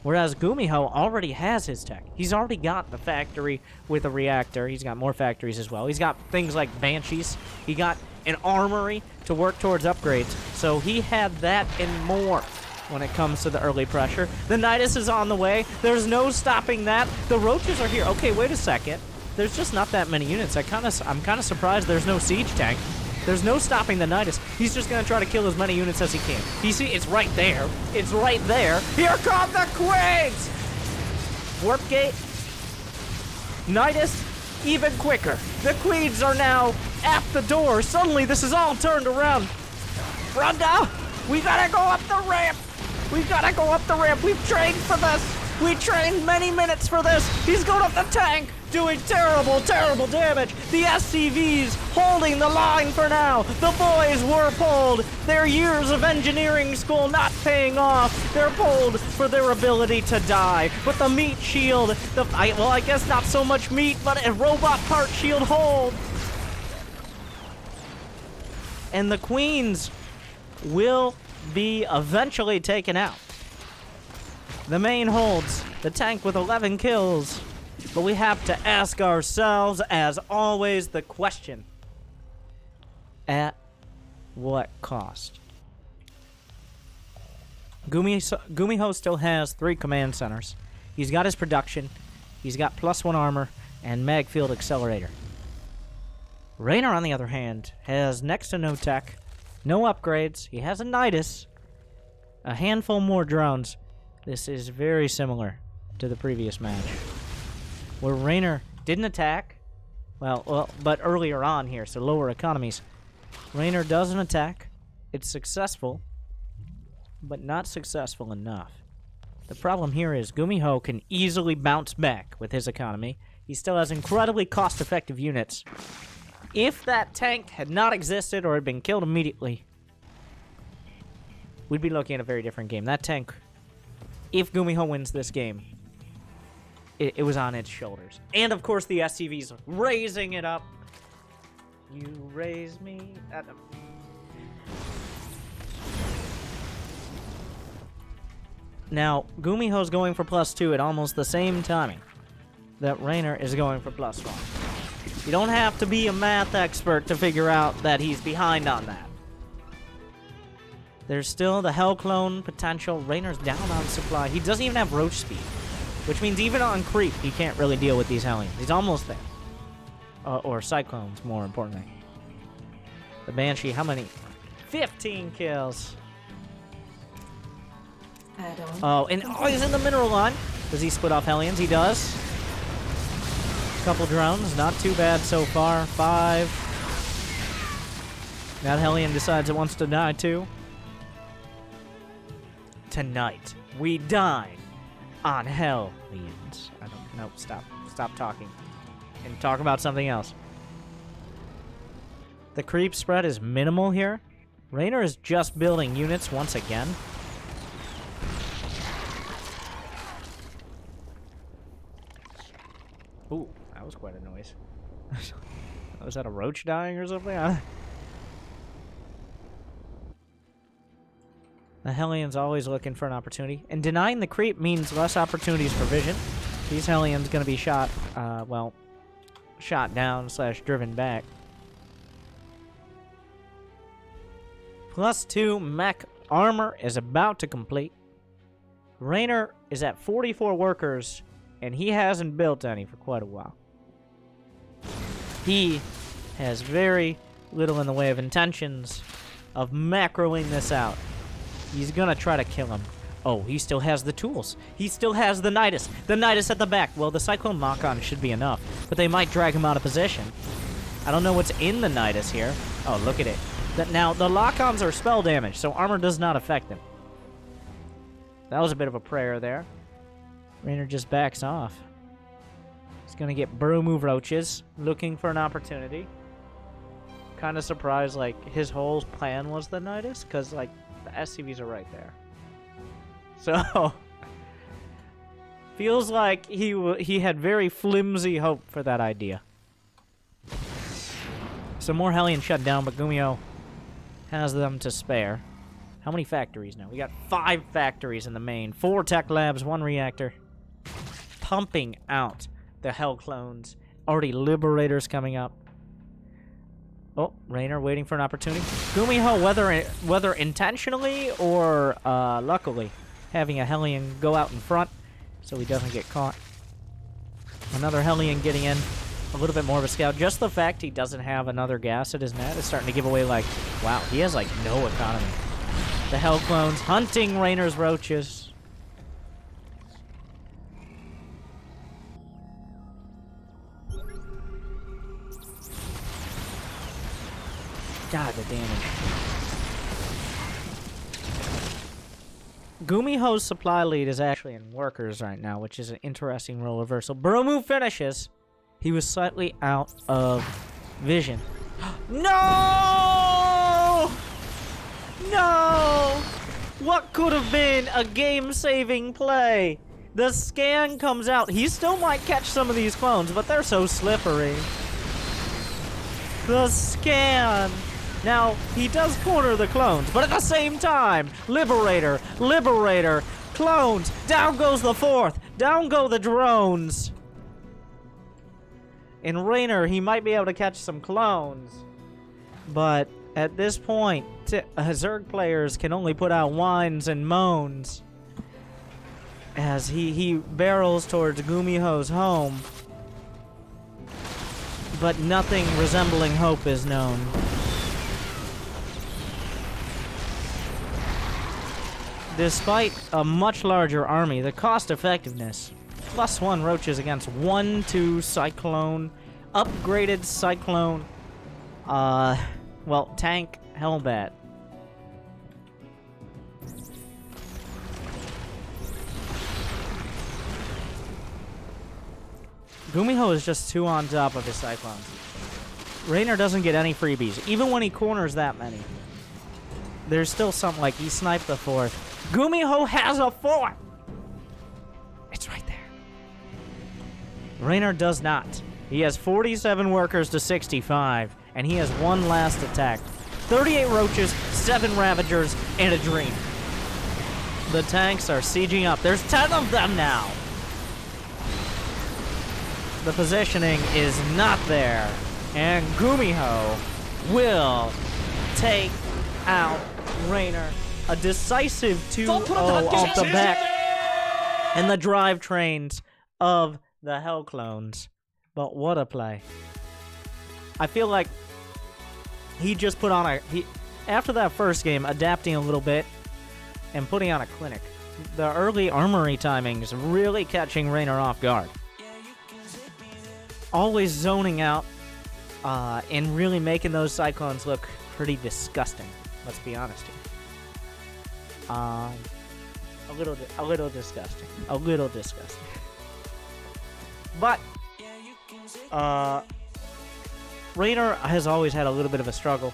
Whereas Gumiho already has his tech. He's already got the factory with a reactor. He's got more factories as well. He's got things like Banshees. He got an armory to work towards upgrades. So he had that and more when it comes to the early pressure. The Nidus is on the way. There's no stopping that. The Roaches are here. Okay, wait a second. There's just not that many units. I'm kind of surprised there's no siege tank. There's no stopping the Nidus. He's just going to try to kill as many units as he can. You see, it's right there. It's right there. Here come the Queens! Warp gate. Nidus, even quicker. The Queens are now at the door. Suddenly, this is all turned around. Runda, we gotta go up the ramp. We gotta go up the ramp. We've trained for this. We trained many minutes for this. He's going up the tank, doing terrible, terrible damage. The SCVs holding the line for now. The boys were pulled. Their years of engineering school not paying off. They're pulled for their ability to die. But the meat shield, I guess not so much meat, but a robot part shield hold. And the Queens will be eventually taken out. The main holds the tank with 11 kills. But we have to ask ourselves, as always, the question. At what cost? Gumiho still has 3 command centers. He's got his production. He's got +1 armor and mag field accelerator. Reynor, on the other hand, has next to no tech, no upgrades. He has a Nidus, a handful more drones. This is very similar to the previous match, where Reynor didn't attack. Well, but earlier on here, so lower economies. Reynor doesn't attack. It's successful, but not successful enough. The problem here is Gumiho can easily bounce back with his economy. He still has incredibly cost-effective units. If that tank had not existed or had been killed immediately, we'd be looking at a very different game. That tank, if Gumiho wins this game, it was on its shoulders. And, of course, the SCVs raising it up. You raise me. Now, Gumiho's going for +2 at almost the same timing that Reynor is going for +1. You don't have to be a math expert to figure out that he's behind on that. There's still the HELLCLONE potential. Reynor's down on supply. He doesn't even have roach speed, which means even on creep, he can't really deal with these Hellions. He's almost there. Or Cyclones, more importantly. The Banshee, how many? 15 kills. Oh, and he's in the mineral line. Does he split off Hellions? He does. Couple drones, not too bad so far. 5. That Hellion decides it wants to die too. Tonight, we dine on Hellions. Nope, stop talking. And talk about something else. The creep spread is minimal here. Reynor is just building units once again. Ooh, that was quite a noise. Was that a roach dying or something? The Hellion's always looking for an opportunity. And denying the creep means less opportunities for vision. These Hellion's gonna be shot, shot down / driven back. +2 mech armor is about to complete. Reynor is at 44 workers, and he hasn't built any for quite a while. He has very little in the way of intentions of macroing this out. He's gonna try to kill him. Oh, he still has the tools. He still has the Nidus. The Nidus at the back. Well, the Cyclone lock-on should be enough, but they might drag him out of position. I don't know what's in the Nidus here. Oh, look at it. Now, the lock-ons are spell damage, so armor does not affect them. That was a bit of a prayer there. Reynor just backs off. He's gonna get burrow move roaches, looking for an opportunity. Kind of surprised, like, his whole plan was the Nidus, because, like, the SCVs are right there. So, feels like he had very flimsy hope for that idea. Some more Hellion shut down, but Gumiho has them to spare. How many factories now? We got 5 factories in the main. 4 tech labs, 1 reactor. Pumping out the HELLCLONES. Already Liberators coming up. Oh, Reynor waiting for an opportunity. Gumiho, whether intentionally or luckily, having a Hellion go out in front so he doesn't get caught. Another Hellion getting in. A little bit more of a scout. Just the fact he doesn't have another gas at his net is starting to give away, like, wow, he has, like, no economy. The HELLCLONES hunting Reynor's roaches. God, the damage. Gumiho's supply lead is actually in workers right now, which is an interesting role reversal. Bromu finishes. He was slightly out of vision. No! No! What could have been a game-saving play? The scan comes out. He still might catch some of these clones, but they're so slippery. The scan. Now, he does corner the clones, but at the same time, Liberator, Liberator, clones. Down goes the 4th. Down go the drones. In Reynor, he might be able to catch some clones, but at this point, Zerg players can only put out whines and moans as he barrels towards Gumiho's home, but nothing resembling hope is known. Despite a much larger army, the cost effectiveness +1 roaches against 1/2 Cyclone, upgraded Cyclone, well, tank Hellbat. Gumiho is just 2 on top of his Cyclones. Reynor doesn't get any freebies, even when he corners that many. There's still something like he sniped the 4th. Gumiho has a 4th! It's right there. Reynor does not. He has 47 workers to 65, and he has 1 last attack. 38 roaches, 7 ravagers, and a dream. The tanks are sieging up. There's 10 of them now! The positioning is not there, and Gumiho will take out Reynor. A decisive 2-0 off the back, and the drivetrains of the HELLCLONES. But what a play. I feel like he just put on after that first game, adapting a little bit and putting on a clinic. The early armory timings really catching Reynor off guard. Always zoning out and really making those Cyclones look pretty disgusting. Let's be honest here. A little disgusting. A little disgusting. But Reynor has always had a little bit of a struggle,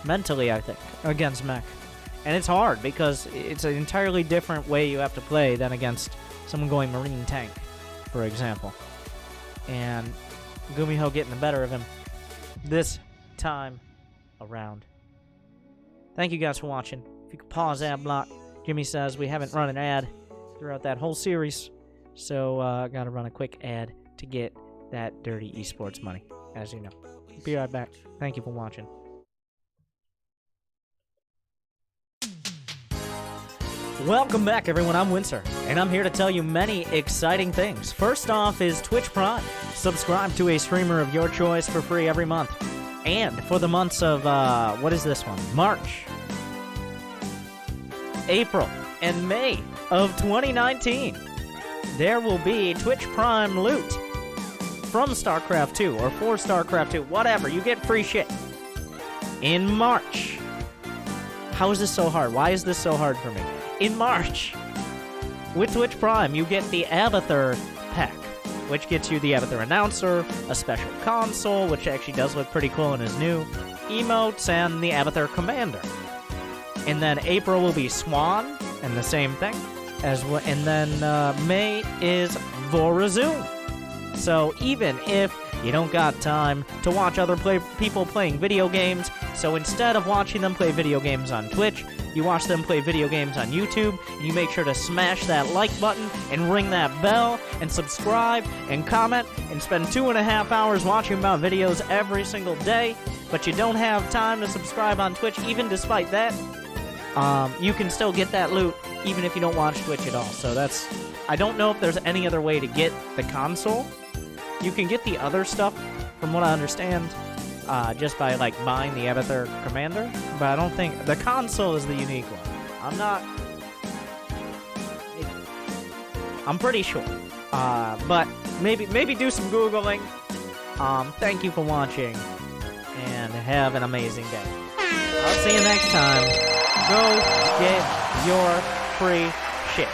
mentally, I think, against mech. And it's hard, because it's an entirely different way you have to play than against someone going Marine tank, for example. And Gumiho getting the better of him this time around. Thank you guys for watching. If you could pause ad block. Jimmy says we haven't run an ad throughout that whole series, so gotta run a quick ad to get that dirty esports money, as you know. Be right back. Thank you for watching. Welcome back, everyone. I'm Winter, and I'm here to tell you many exciting things. First off is Twitch Prime. Subscribe to a streamer of your choice for free every month. And for the months of, what is this one? March, April, and May of 2019, there will be Twitch Prime loot from StarCraft 2 or for StarCraft 2, whatever. You get free shit in March. How is this so hard? Why is this so hard for me? In March, with Twitch Prime, you get the Abathur pack, which gets you the Abathur Announcer, a special console, which actually does look pretty cool and is new, emotes, and the Abathur Commander. And then April will be Swan, and the same thing. And then May is Vorazun. So even if you don't got time to watch other people playing video games, so instead of watching them play video games on Twitch, you watch them play video games on YouTube, and you make sure to smash that like button and ring that bell and subscribe and comment and spend 2.5 hours watching my videos every single day, but you don't have time to subscribe on Twitch even despite that, you can still get that loot even if you don't watch Twitch at all. So that's... I don't know if there's any other way to get the console. You can get the other stuff, from what I understand, just by, like, buying the Abathur Commander, but I don't think... The console is the unique one. I'm pretty sure. But maybe do some Googling. Thank you for watching, and have an amazing day. I'll see you next time. Go get your free shit.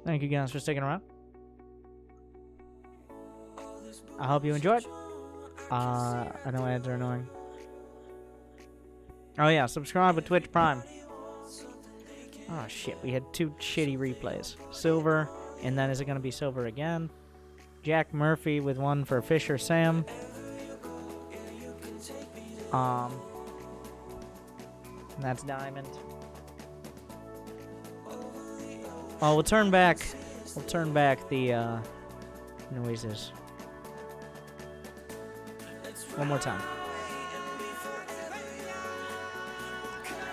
Thank you guys for sticking around. I hope you enjoyed. I know ads are annoying. Oh yeah, subscribe with Twitch Prime. Oh shit, we had 2 shitty replays. Silver, and then is it going to be silver again? Jack Murphy with 1 for Fisher Sam. And that's diamond. Oh, we'll turn back the noises. One more time.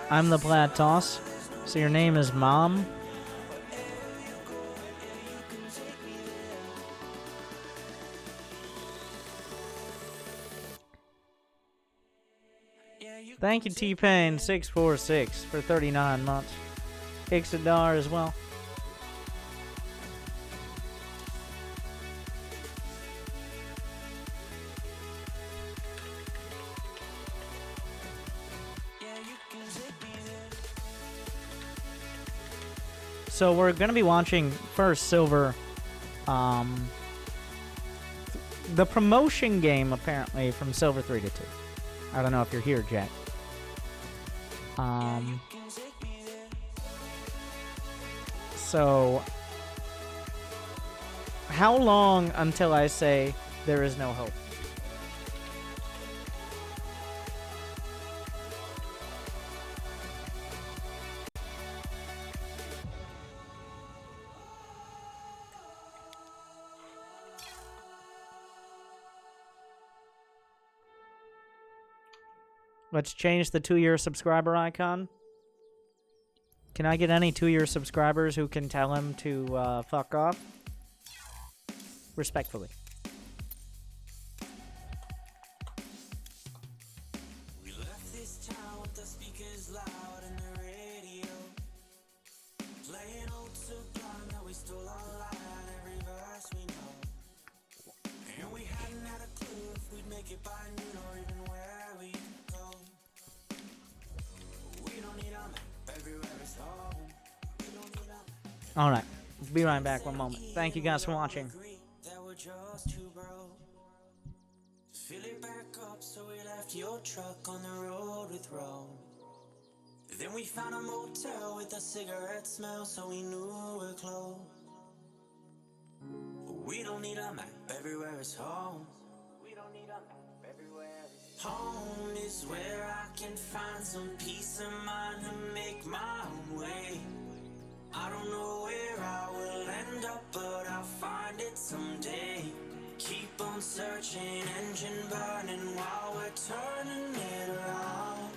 I'm the Plaid Toss. So your name is Mom? Thank you, T-Pain646 for 39 months. Ixadar as well. So we're going to be watching first Silver, the promotion game apparently from Silver 3 to 2. I don't know if you're here, Jack. So how long until I say there is no hope? Let's change the 2-year subscriber icon. Can I get any 2-year subscribers who can tell him to fuck off? Respectfully. We left this town with the speakers loud and the radio. Playing old Sublime that we stole online, every verse we know. And we hadn't had a clue if we'd make it by noon or even where we go. We don't need a map, everywhere is home. We don't need a map. Alright, be right back one moment. Thank you guys for watching. Fill it back up, so we left your truck on the road with Rome. Then we found a motel with a cigarette smell, so we knew we're close. We don't need a map, everywhere is home. We don't need a map, everywhere is home. Is where I can find some peace of mind to make my own way. I don't know where I will end up, but I'll find it someday. Keep on searching, engine burning while we're turning it around.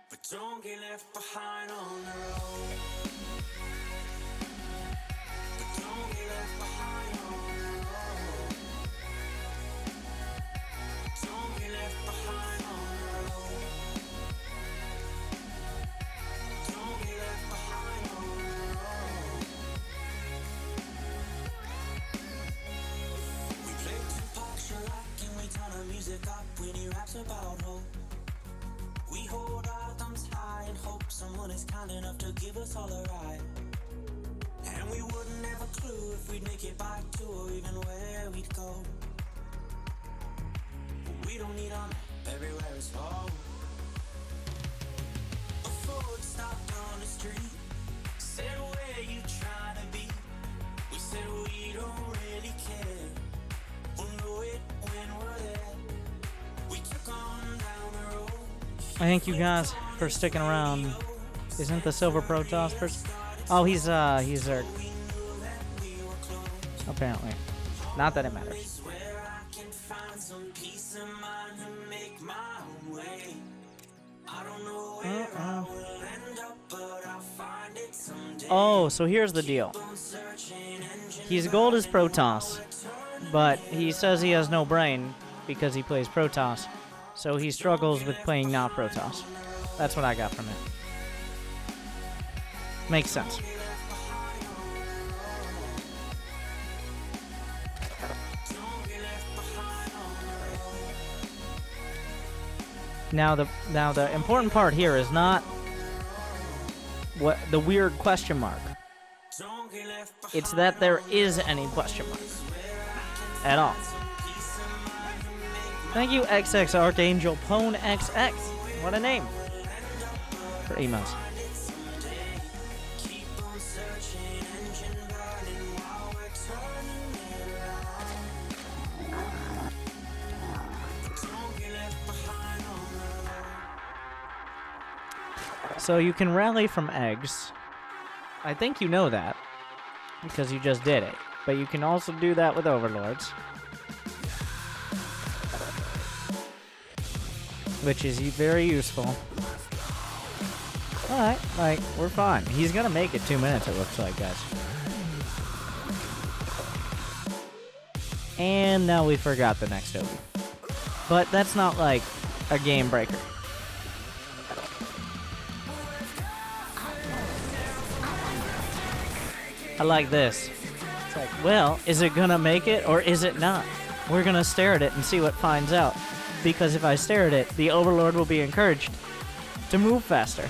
But don't get left behind on the road. But don't get left behind on the road. Don't get left behind on the road. Don't get left behind on the road. We play Tupac Sharak and we turn our music up when he raps about hope. We hold our thumbs high and hope someone is kind enough to give us all a ride. And we would Thank you guys for sticking around. Isn't the Silver Protoss person? Oh, he's Zerg. Apparently. Not that it matters. Oh, so here's the deal. He's gold as Protoss, but he says he has no brain because he plays Protoss, so he struggles with playing not Protoss. That's what I got from it. Makes sense. Now the important part here is not what the weird question mark. It's that there is any question mark at all. Thank you, XX Archangel Pone XX. What a name for emos. So you can rally from eggs. I think you know that, because you just did it. But you can also do that with overlords, which is very useful. Alright, like, we're fine. He's gonna make it 2 minutes, it looks like, guys. And now we forgot the next Obi. But that's not, like, a game breaker. I like this. It's like, well, is it gonna make it or is it not? We're gonna stare at it and see what finds out. Because if I stare at it, the Overlord will be encouraged to move faster.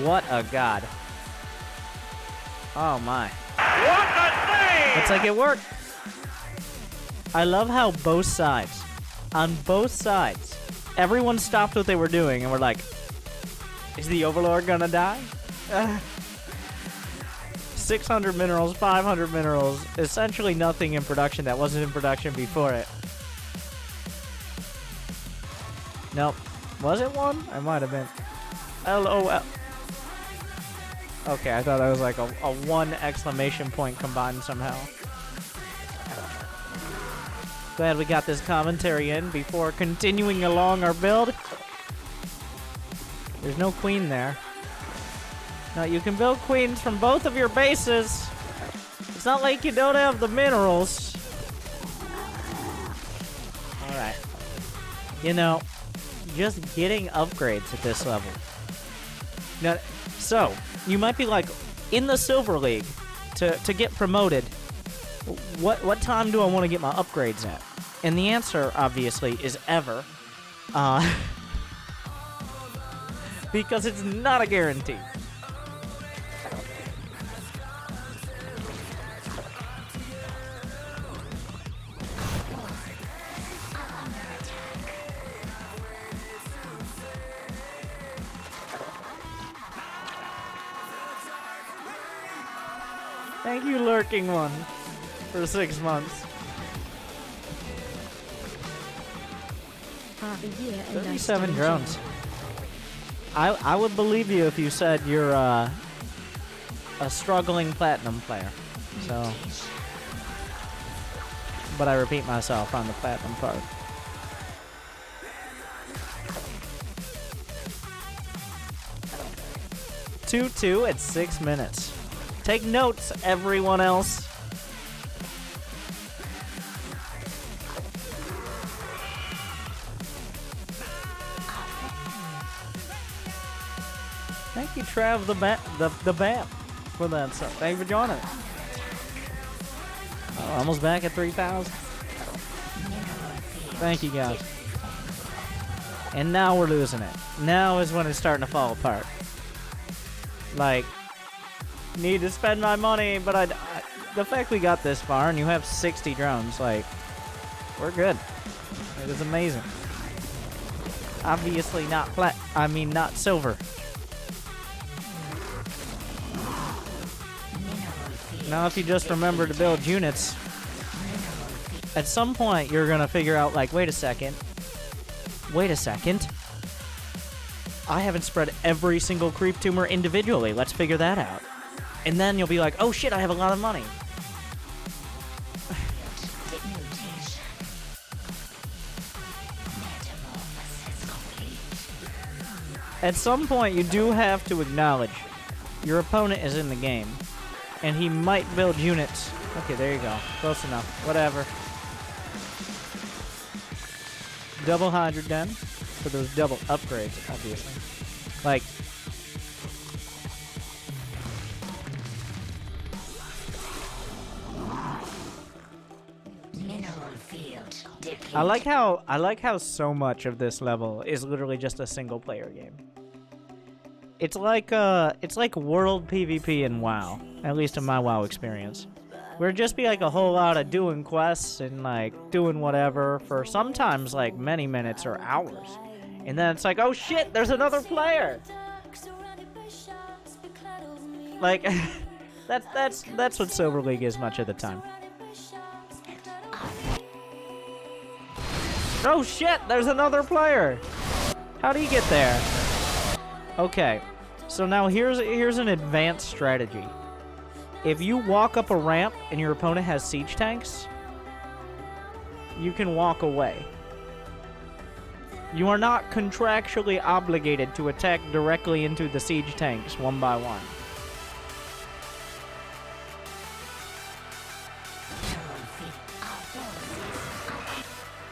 What a god. Oh my. What a thing! Looks like it worked. I love how both sides, on both sides, everyone stopped what they were doing and were like, is the Overlord gonna die? 600 minerals, 500 minerals, essentially nothing in production that wasn't in production before it. Nope. Was it one? I might have been. LOL. Okay, I thought that was like a one exclamation point combined somehow. Glad we got this commentary in before continuing along our build. There's no queen there. Now, you can build queens from both of your bases. It's not like you don't have the minerals. Alright. You know, just getting upgrades at this level. Now, so, you might be like, in the Silver League, to get promoted, what time do I want to get my upgrades at? And the answer, obviously, is ever. Because it's not a guarantee. Thank you, Lurking One, for 6 months. A year and 37 drones. I would believe you if you said you're a struggling platinum player. So, but I repeat myself on the platinum part. Two at 6 minutes. Take notes, everyone else. Thank you, Trav, the BAP, for that stuff. Thank you for joining us. Oh, almost back at 3,000. Thank you, guys. And now we're losing it. Now is when it's starting to fall apart. Like, need to spend my money, but the fact we got this far and you have 60 drones, like, we're good. It is amazing. Obviously not not silver. Now if you just remember to build units, at some point you're gonna figure out, like, wait a second. I haven't spread every single creep tumor individually. Let's figure that out. And then you'll be like, oh shit, I have a lot of money. At some point, you do have to acknowledge your opponent is in the game, and he might build units. Okay, there you go. Close enough. Whatever. Double Hydra Den for those double upgrades, obviously. Like, I like how so much of this level is literally just a single player game. It's like world PvP in WoW, at least in my WoW experience. Where it'd just be like a whole lot of doing quests and like doing whatever for sometimes like many minutes or hours. And then it's like, oh shit, there's another player. Like that's what Silver League is much of the time. Oh shit, there's another player! How do you get there? Okay, so now here's an advanced strategy. If you walk up a ramp and your opponent has siege tanks, you can walk away. You are not contractually obligated to attack directly into the siege tanks one by one.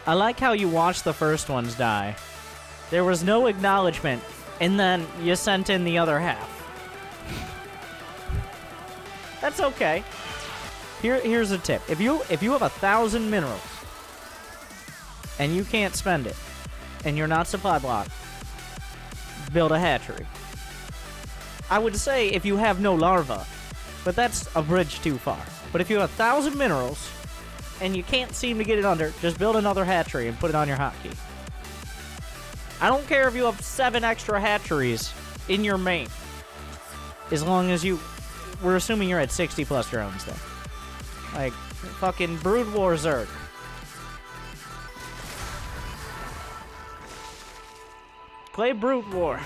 I like how you watched the first ones die. There was no acknowledgement, and then you sent in the other half. That's okay. Here's a tip. If you have 1,000 minerals, and you can't spend it, and you're not supply blocked, build a hatchery. I would say if you have no larva, but that's a bridge too far. But if you have 1,000 minerals, and you can't seem to get it under, just build another hatchery and put it on your hotkey. I don't care if you have 7 extra hatcheries in your main. As long as we're assuming you're at 60 plus drones then. Like, fucking Brood War Zerg. Play Brood War.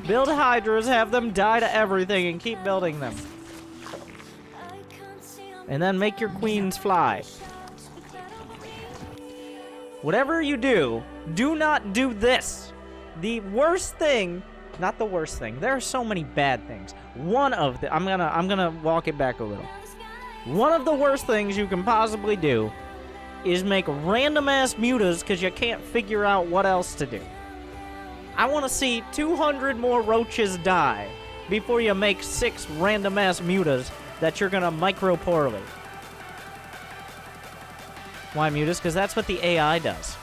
Build Hydras, have them die to everything, and keep building them. And then make your queens fly. Whatever you do, do not do this. The worst thing, not the worst thing. There are so many bad things. One of the, I'm gonna walk it back a little. One of the worst things you can possibly do is make random ass mutas because you can't figure out what else to do. I want to see 200 more roaches die before you make 6 random ass mutas that you're gonna micro poorly. Why mutas? Because that's what the AI does.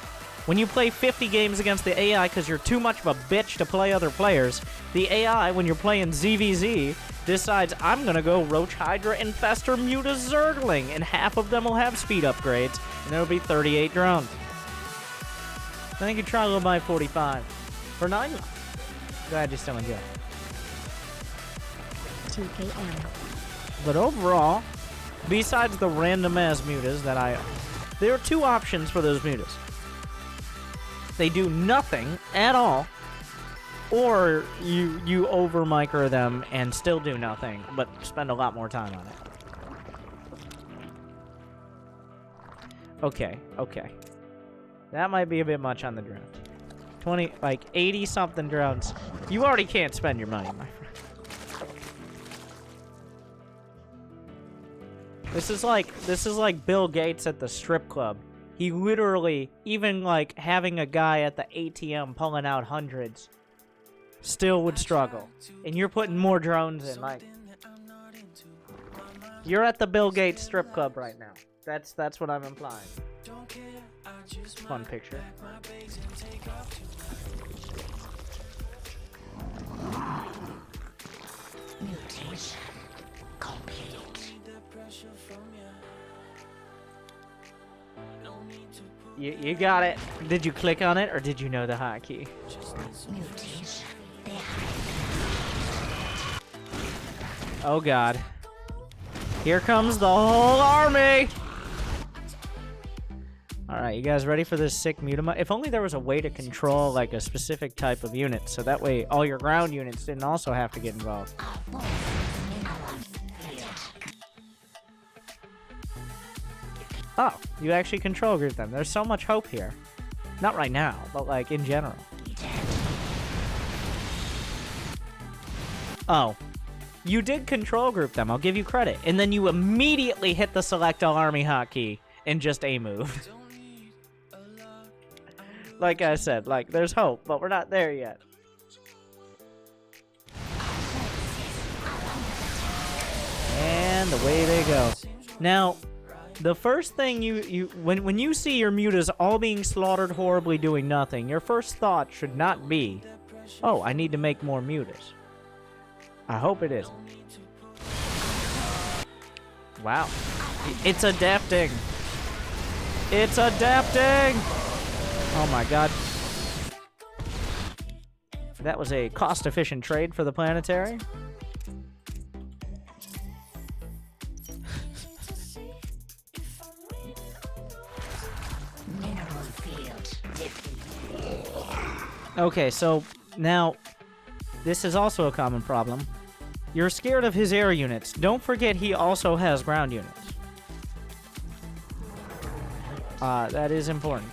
When you play 50 games against the AI because you're too much of a bitch to play other players, the AI, when you're playing ZVZ, decides, I'm gonna go Roach Hydra Infester Muta Zergling, and half of them will have speed upgrades, and there'll be 38 drones. Thank you, Trilo by 45. For 9 months. Glad you still enjoy. 2KM. But overall, besides the random ass mutas that there are 2 options for those mutas. They do nothing at all, or you over micro them and still do nothing, but spend a lot more time on it. Okay. That might be a bit much on the drone. 80 something drones. You already can't spend your money, my friend. This is like Bill Gates at the strip club. He literally, even like having a guy at the ATM pulling out hundreds, still would struggle. And you're putting more drones in, like, you're at the Bill Gates strip club right now. That's what I'm implying. Fun picture. Mutation complete. You got it. Did you click on it, or did you know the hotkey? Oh god. Here comes the whole army! Alright, you guys ready for this sick mutima? If only there was a way to control, like, a specific type of unit, so that way all your ground units didn't also have to get involved. Oh, you actually control group them. There's so much hope here. Not right now, but, like, in general. Oh. You did control group them, I'll give you credit. And then you immediately hit the select all army hotkey and just A-moved. Like I said, like, there's hope, but we're not there yet. And away they go. Now, the first thing when you see your mutas all being slaughtered horribly doing nothing, your first thought should not be, oh, I need to make more mutas. I hope it isn't. Wow. It's adapting. It's adapting! Oh my god. That was a cost-efficient trade for the planetary. Okay, so now this is also a common problem. You're scared of his air units. Don't forget he also has ground units. That is important.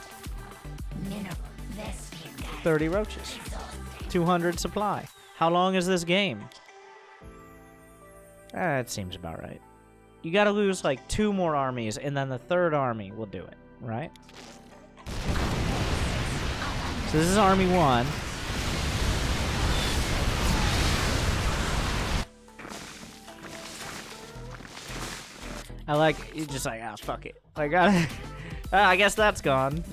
30 roaches. 200 supply. How long is this game? That seems about right. You gotta lose like 2 more armies, and then the 3rd army will do it, right? So this is Army 1. I like, you just like, ah, fuck it. Like, I guess that's gone.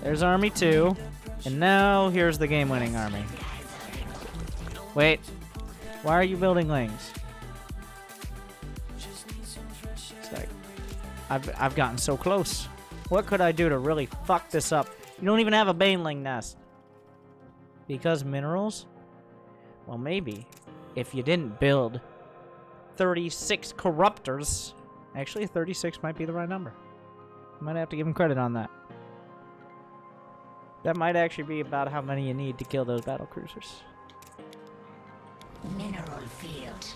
There's Army 2. And now, here's the game-winning army. Wait. Why are you building lings? It's like, I've gotten so close. What could I do to really fuck this up? You don't even have a baneling nest. Because minerals? Well, maybe. If you didn't build 36 corruptors. Actually, 36 might be the right number. Might have to give him credit on that. That might actually be about how many you need to kill those battle cruisers. Mineral field.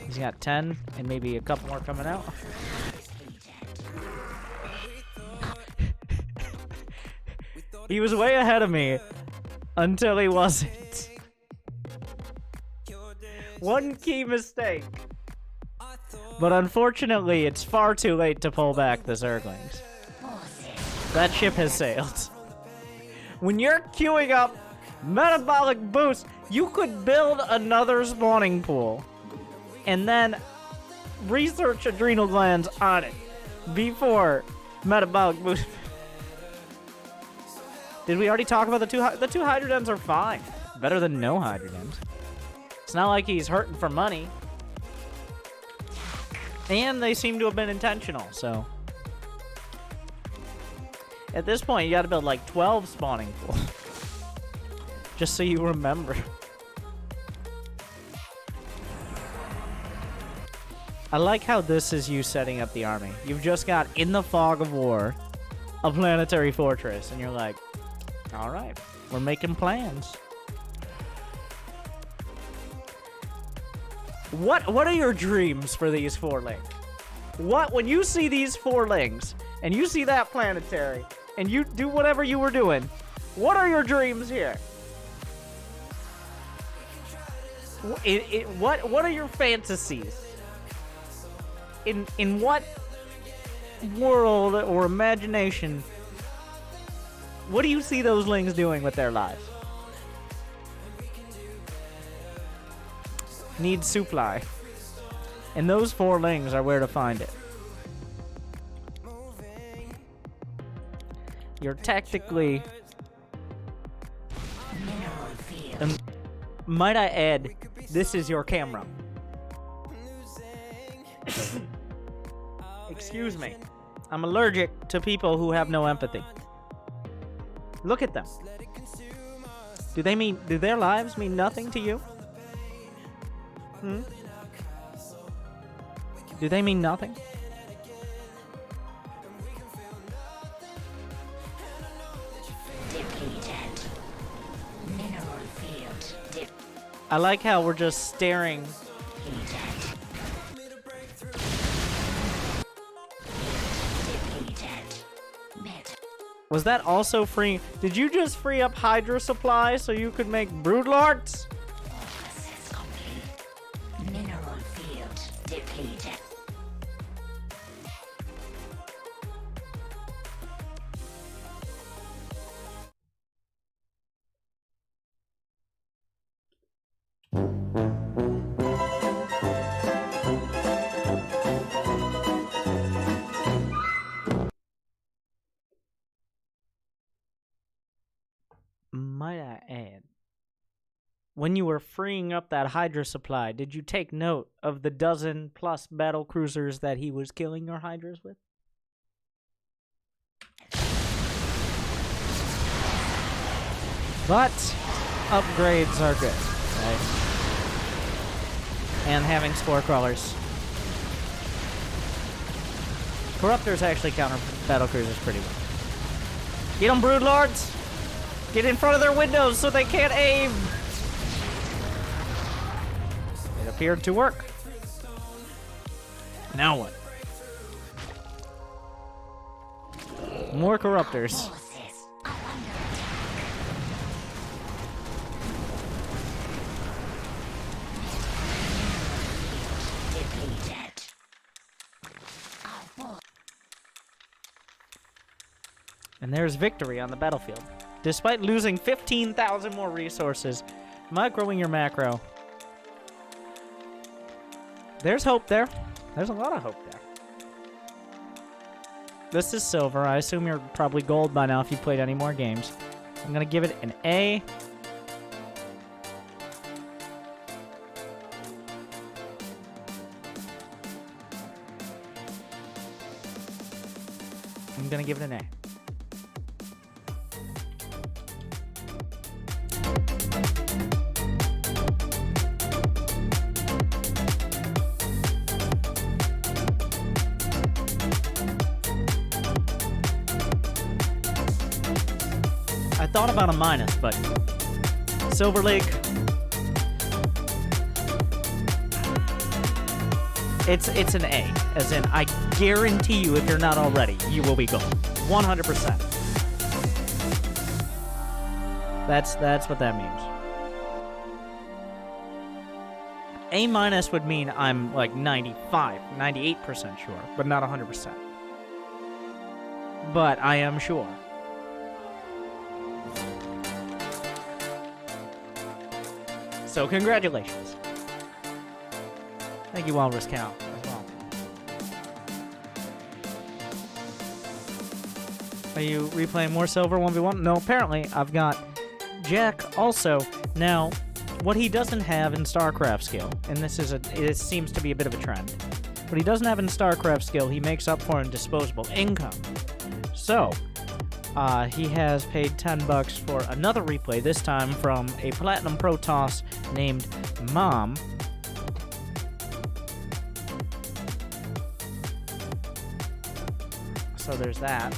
He's got 10, and maybe a couple more coming out. He was way ahead of me until he wasn't. One key mistake. But unfortunately, it's far too late to pull back the Zerglings. That ship has sailed. When you're queuing up metabolic boost, you could build another spawning pool and then research adrenal glands on it before metabolic boost. Did we already talk about the two hydrodens are fine. Better than no hydrodens. It's not like he's hurting for money. And they seem to have been intentional, so. At this point, you gotta build like 12 spawning pools. Just so you remember. I like how this is you setting up the army. You've just got, in the fog of war, a planetary fortress, and you're like, alright, we're making plans. What are your dreams for these 4 lings? When you see these 4 lings, and you see that planetary, and you do whatever you were doing, what are your dreams here? What are your fantasies? In what world or imagination, what do you see those lings doing with their lives? Need supply. And those 4 lings are where to find it. You're technically... might I add, this is your camera. Excuse me. I'm allergic to people who have no empathy. Look at them. Do their lives mean nothing to you? Do they mean nothing? I like how we're just staring. Was that also free? Did you just free up Hydra supply so you could make broodlords? Mineral field depleted. Might I add, when you were freeing up that Hydra supply, did you take note of the dozen-plus battle cruisers that he was killing your Hydras with? But upgrades are good, right? And having spore crawlers. Corruptors actually counter battle cruisers pretty well. Get them, broodlords! Get in front of their windows so they can't aim! It appeared to work. Now what? More corruptors. And there's victory on the battlefield. Despite losing 15,000 more resources, microing your macro. There's hope there. There's a lot of hope there. This is silver. I assume you're probably gold by now if you played any more games. I'm going to give it an A. I'm going to give it an A. I thought about a minus, but Silver League, it's an A, as in I guarantee you if you're not already, you will be gold. 100%. That's what that means. A minus would mean I'm like 95, 98% sure, but not 100%. But I am sure. So congratulations. Thank you, Walrus Cow, as well. Are you replaying more silver 1v1? No, apparently I've got Jack also. Now, what he doesn't have in Starcraft skill, and it seems to be a bit of a trend, what he doesn't have in Starcraft skill, he makes up for in disposable income. So, he has paid $10 for another replay, this time from a Platinum Protoss named Mom. So there's that.